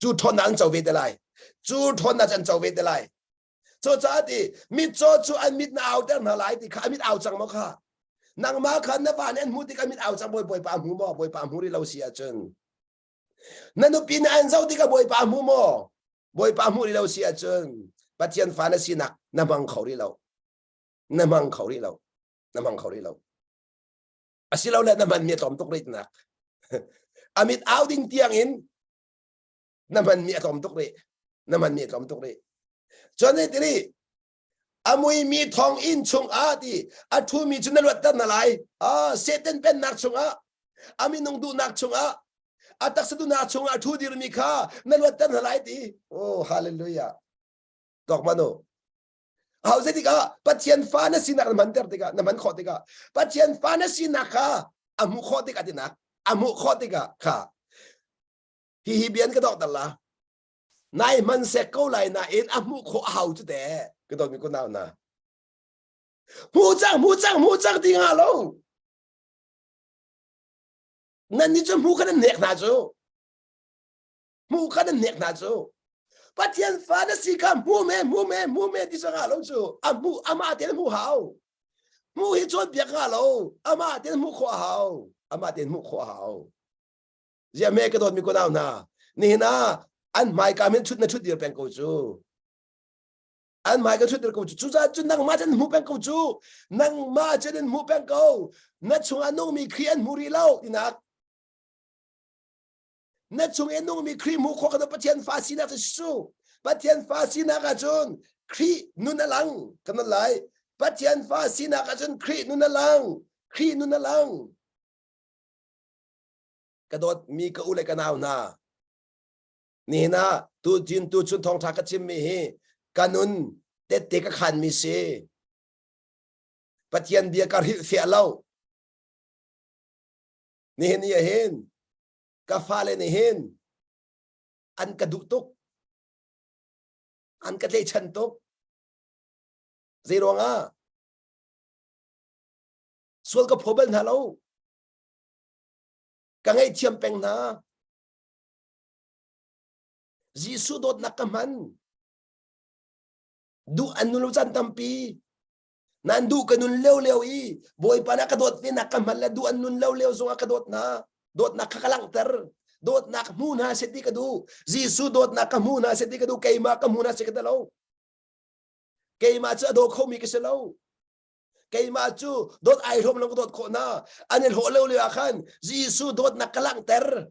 จูทนนั้นจะเวทอะไรจูทนนั้นจะเวทอะไร โจจ้าดิมิดโจจูอันมิดน่าเอาเดินหาหลายดิข้ามิดเอาจังมั้งค่ะนางมาขันนะบ้านเอ็นมูติกามิดเอาจังบ่อยปามหูบ่บ่อยปามหูริเราเสียจนนั่นนุปีนอันเจ้าที่ก็บ่อยปามหูบ่อยปามหูริเราเสียจนปัจจัยฟ้านั่นสินักน้ำมังเขาริเราน้ำมังเขาริเราน้ำมังเขาริเราอาศัยเราเล่นน้ำมันมีตอมตุกริดนักอามิดเอาดิ้งเตียงอินน้ำมันมีตอมตุกริน้ำมันมีตอมตุกริจนในที่นี้อามุยมีทองอินชงอาดีอาทูมีจุนนวัตตันอะไรเซตันเป็นนักชงอามีนงดูนักชงอาตักสะดุนักชงอาทูดิรมิคานวัตตันอะไรดีโอ้ฮาเลลูยาดอกมาโนเอาสิกาปัจจัยฟ้านั่นสินักมันเตอร์ติกาน้ำมันขอติกาปัจจัยฟ้านั่นสินักอามุขอติกาตินักอามุขอติกาค่ะฮิเบียนก็ดอกตัลละนายมันเสกเขาไหลนะเอ็นอามุขอเอาจุดเดะก็ต้องมีคนเอานะมูจังที่งาโลนั่นนี่จะมูกันเน็กนาจูมูกันเน็กนาจูปัจจัยฟ้านั่นสิครับมูเมที่จะงาโลจูอามาเตียนมูหาวมูฮิจวนเบียกงาโลอามาเตียนมูขอหาวอามาเตียนมูขอหาวเจ้าแม่ก็ต้องมีคนเอานะนี่นะอันหมายการเป็นชุดนั้นชุดเดียวเป็นกูจูอันหมายก็ชุดเดียวกูจูจ้าจุนนั่งมาจนหูเป็นกูจูนั่งมาจนหูเป็นกูนัดช่วงอันนู้นมีครีอันมูรีเล่าอีนักนัดช่วงอันนู้นมีครีมูขอกันปัจจัยฟ้าสีนักสู้ปัจจัยฟ้าสีนักจุนครีนุนลังกันนั่นไรปัจจัยฟ้าสีนักจุนครีนุนลังกระโดดมีกระอุเลยกันเอาหน้านี่นะตูจินตูชุนทองทักจิมมีกันุนเด็ดเด็กขันมีเสปัจจัยเบียการเสียเล่านี่เห็นกาฟาเลนี่เห็นอันกระดุกตุกอันกระเทชันตุกซีโรงส่วนก็พบเป็นฮาโลกังไอเทียมเป็งนะจีสุดนักมันดูอันนุลจันตัมปีนั่นดูกันนุนเลวอีบอยปานักกระโดดนี่นักมันแล้วดูอันนุนเลวส่งกระโดดนะโดดนักขลังเตอร์โดดนักมูนาเสติกดูจีสุโดดนักมูนาเสติกดูเกยมากมูนาเสกตะโลเกยมาจะโดดเขามีกิเสโลเกยมาจูโดดไอรมลงกระโดดโคนาอันนี้โหเลวอาคันจีสุโดดนักขลังเตอร์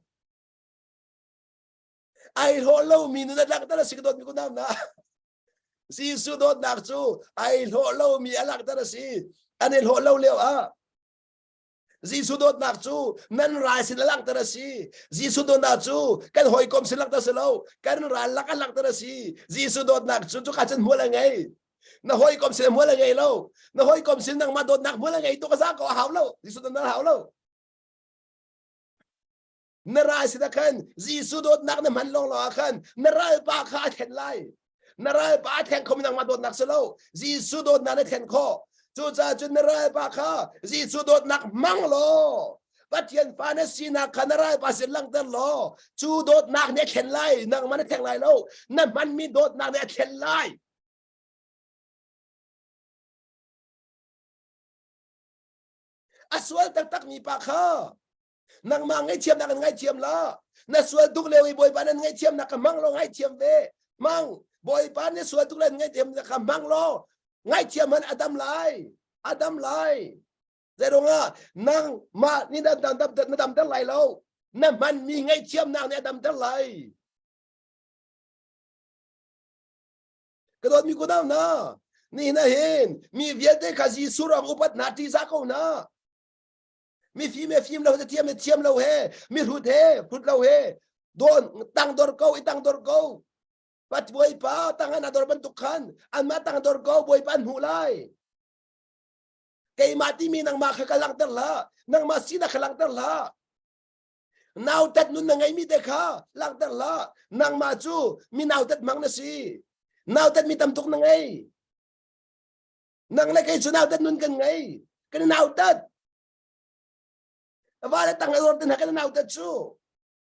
ไอโหเลวมีนุนนักเตอร์สิกระโดดมีคนน้ำนะซีสุดนักจูไอโหเลวมีอะไรกันนะสิอันนี้โหเลวเลี้ยวซีสุดนักจูนั่นรายสินลักกันนะสิซีสุดนักจูกันหอยกลมสินลักกันสิเลวกันรายลักกันลักกันนะสิซีสุดนักจูจุกขันมัวละไงน่ะหอยกลมสินมัวละไงเลวน่ะหอยกลมสินนังมาโดนนักมัวละไงตัวกษัตริย์ก็หาวเลวซีสุดนักหาวเลวนั่นรายสินกันซีสุดนักนั่นมันลงหล่อกันนั่นรายปากขาดเห็นไรนารายปาแทงคมนังมาโดนนักเสลาจีสุดนักในแทงคอจูจ้าจุนนารายปาข้าจีสุดนักมังโลปัจจัยฟ้าเนสีนักขนารายปาสิลังเตลโลจูโดดนักในแขนไล่นักมันในแทงไล่โลนั่นมันมีโดดนักในแขนไล่อสวลตักมีปาข้านักมังไงเทียมนักไงเทียมละนั่นสวลทุกเลวีบอยปานันไงเทียมนักมังโลไงเทียมเวมังบอยปานนี่สวยทุกเรื่องไงเทียมจะคำมังโลไงเทียมมันอดัมไลเจรงนั่งมานี่ดำตั้งไรเรานั่นมันมีไงเทียมนางเนี่ยดำตั้งไรกระโดดมีกูดาวนะนี่นะเห็นมีเวียดเดคาซีสุรังอุปัตนาทีซักเอานะมีฟิล์มเราจะเทียมเราเฮมีพูดเราเฮโดนตั้งดอร์เก้าตั้งดอร์เก้าปัจจุบันป้าตั้งอันดอร์บันทุกขันอันมาตั้งดอร์เก้าบอยปันหูไลเกยมาที่มีนางมาขลังเตละนางมาสีนักขลังเตละนาวตัดนุนนางไงมีเด็กค่ะลังเตละนางมาจูมีนาวตัดมังนะสินาวตัดมีตำตุกนางไงนางเล็กไอ้จูนาวตัดนุนกันไงกันนาวตัดว่าแล้วตั้งไอ้รถตั้งกันนาวตัดจู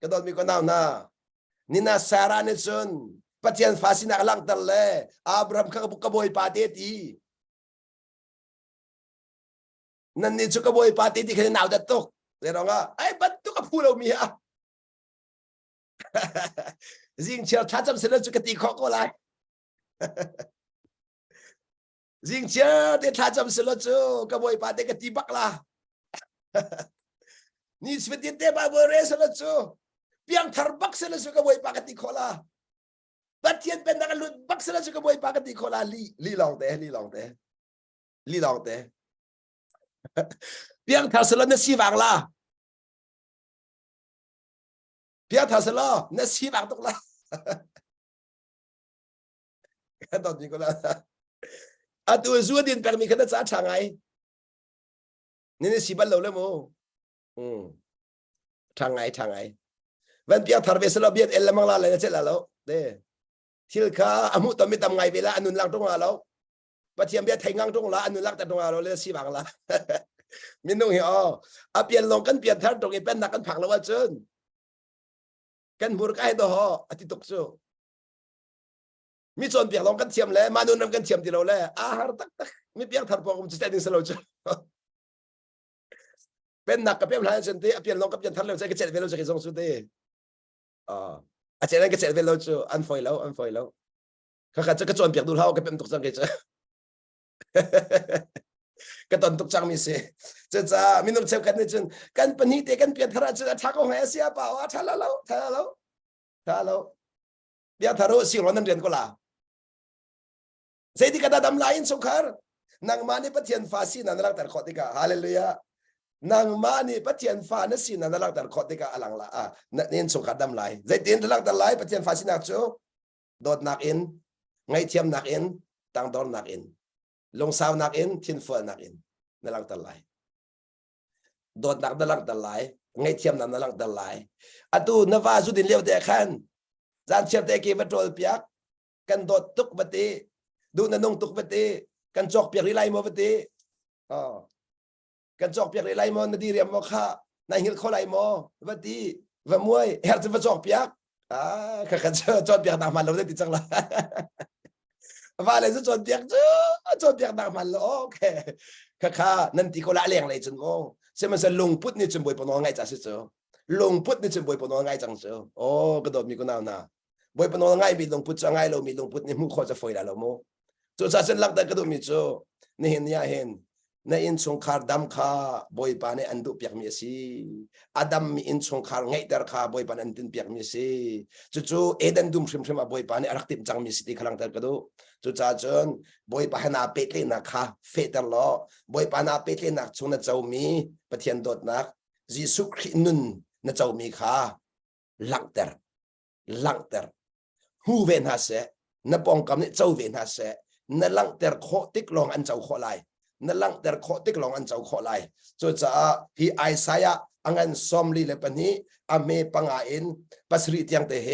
กระโดดมีคนนาวนะนี่นาสาราเนซุน ปัจจัยฟาสินักลังตันเลยอับรามข้าบุกกบอยปาเตตีนั่นนี่ชุกบอยปาเตตีแค่หนาวจะตกเลยร้องว่าไอ้บัตตุกพูดเรามีอ่ะจิงเชียวท้าจำเสร็จแล้วจุกตีข้อก็ไรจิงเชียวเดี๋ยวท้าจำเสร็จแล้วจุกบอยปาเตกตีบักละนี่สเวติเตบาบเรสแล้วจูเพียงทาร์บักเสแล้วจูกบอยปากติโคลาบัดเทียนเป็นนักลุดบักเสแล้วจูกบอยปากติโคลาลีลองเตเพียงทาร์เสแล้วนสีวังละเพียงทาร์เสแล้วนสีวังตุกละกันตอนนี้ก็แล้วอะตัวจูดินเปิดมีขนาดจ้าช่างไงนี่สีบัลเราเลยมั้งทางไงวันเปียกทาร์เวสลาเบียดเอลมังลาเลยนะเจ้าแล้วเด้ที่ข้าอามุตมิตำไงเวลาอนุลักษ์ตรงเราปะเทียมเบียดไทยงังตรงเราอนุลักษ์แต่ตรงเราเลยสีบางละมินุ่งเหรออาเปลี่ยนลงกันเปลี่ยนทางตรงนี้เป็นนักกันผักแล้วว่าเจนกันบุรกไอ้ตัวห่ออธิตกจูมีส่วนเปลี่ยนลงกันเทียมเลยมาดูนำกันเทียมที่เราเลยอาหารตักมีเปียกทาร์ปองจะได้สโลจูเป็นนักกับเพียงหลายเซนติเปลี่ยนลงกับเปลี่ยนทันเร็วใช้กระเจ็ดเวลาจะกินสองสุดดีอาจารย์กระเจ็ดเวลาจูอันฟอยแล้วข้าข้าจะกระโจนเปียกดูเท่ากับเป็นตุกจังกิจกระตอนตุกจังมีเสียจะมีนุ่มเชื่อกันนี่จนกันปนิเตกันเปลี่ยนทาราจะทักของเอเชียเปล่าทันแล้วเดี๋ยวทารุสิร้อนนั่นเรียนก็ลาเสด็จกระดำลายอินสงครามนางมานี่ปะเทียนฟาซีนันรักแต่ขอติกาฮาเลลูยานางมานี่ปะเทียนฟ้านสินันลักแต่ขอติกาอลังละนี่สงครามดำไหลใจเตียนลักแต่ไหลปะเทียนฟ้าสินักจูโดดนักอินไงเทียมนักอินตังดอนนักอินลงสาวนักอินทินฟัวนักอินนั่นลักแต่ไหลโดดนักนั่นลักแต่ไหลไงเทียมนั่นลักแต่ไหลอะตูนวาสุดินเลี้ยวเดขันจานเชียบเตกีวัตโตลเปียกกันโดดตุกปฏิดูนันนงตุกปฏิกันจอกเปียกริไลโมปฏิกันจอกเปียกไรมอนดีเรียมมอค่ะนายหิลเขาไรมอวันดีวันมวยเฮร์จะมาจอกเปียกข้ากันจอดเปียกหนักมันเราได้ติดจังละว่าอะไรจะจอดเปียกจอดเปียกหนักมันแล้วโอเคข้านั่นที่เขาละเลี้ยงอะไรจนโม่เชื่อมันจะลงพุทธนี่จนบ่อยปนง่ายจังเสือลงพุทธนี่จนบ่อยปนง่ายจังเสือโอ้กระโดดมีก็น่าหนาบ่อยปนง่ายมีลงพุทธจะง่ายเรามีลงพุทธนี่มุขจะฝอยแล้วโม่จุดสาเส้นหลักแต่กระโดดมีโจนี่เห็นยาเห็นในอินสงครามดำข้าบอยปานอันดุเปียกมีสิอดัมมีอินสงครามไงแต่ข้าบอยปานอันดินเปียกมีสิจู่เอเดนดุมชิมบอยปานอักติมจังมีสิที่ขลังแต่กระดูจู่จ้าจนบอยปานอาเปตเลนักข้าเฟตลอบอยปานอาเปตเลนักชงนัเจ้ามีปะเทียนดดนักยิสุครินุนนัเจ้ามีข้าลังเตอร์ฮูเวนฮาเซนปองกำเนเจ้าเวนฮาเซนลังเตอร์โคติกลองอันเจ้าโคไลนั่นลังแต่ขอติกลองอันเจ้าขอไล่จุดจะที่ไอซายะอังอันสมลีเลปนี้อเมปังอินปัสริตยังเตเห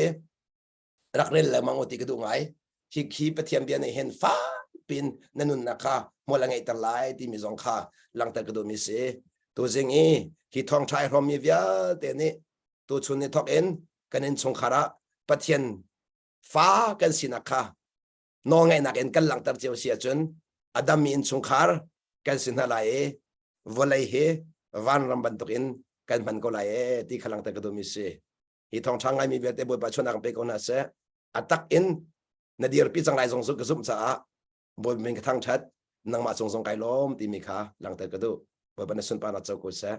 รักเล่นเลยมังอติกดูไงที่ขีปะเทียมเบียนเห็นฟ้าปินนั่นนุ่นนะคะมอลังไอตะไลที่มีสองขาลังแต่กระดูมีเสตัวเจงที่ทองชายพรมีเวียเตนี่ตัวชุนนี่ทอกเอ็นกันเอ็นสงขาระปะเทียนฟ้ากันสินะคะน้องไงนักเอ็นกันลังแต่เจียวเสียจนอดัมมีอินสงขารกันสินหาไลวลัยเฮวันรำบันตุกินกันมันก็ไลที่ขลังแต่กระดูมิเสฮีทองช่างไงมีเบียดเตบอยปัจจุบันเป็นคนน่าเสอัตักอินนาดีร์ปีจังไรส่งสุกสุมสาบอยเป็นกระทั่งชัดนังมาส่งไก่ล้อมที่มีขาหลังแต่กระดูบอยปันสุนปานาเจ้ากุศล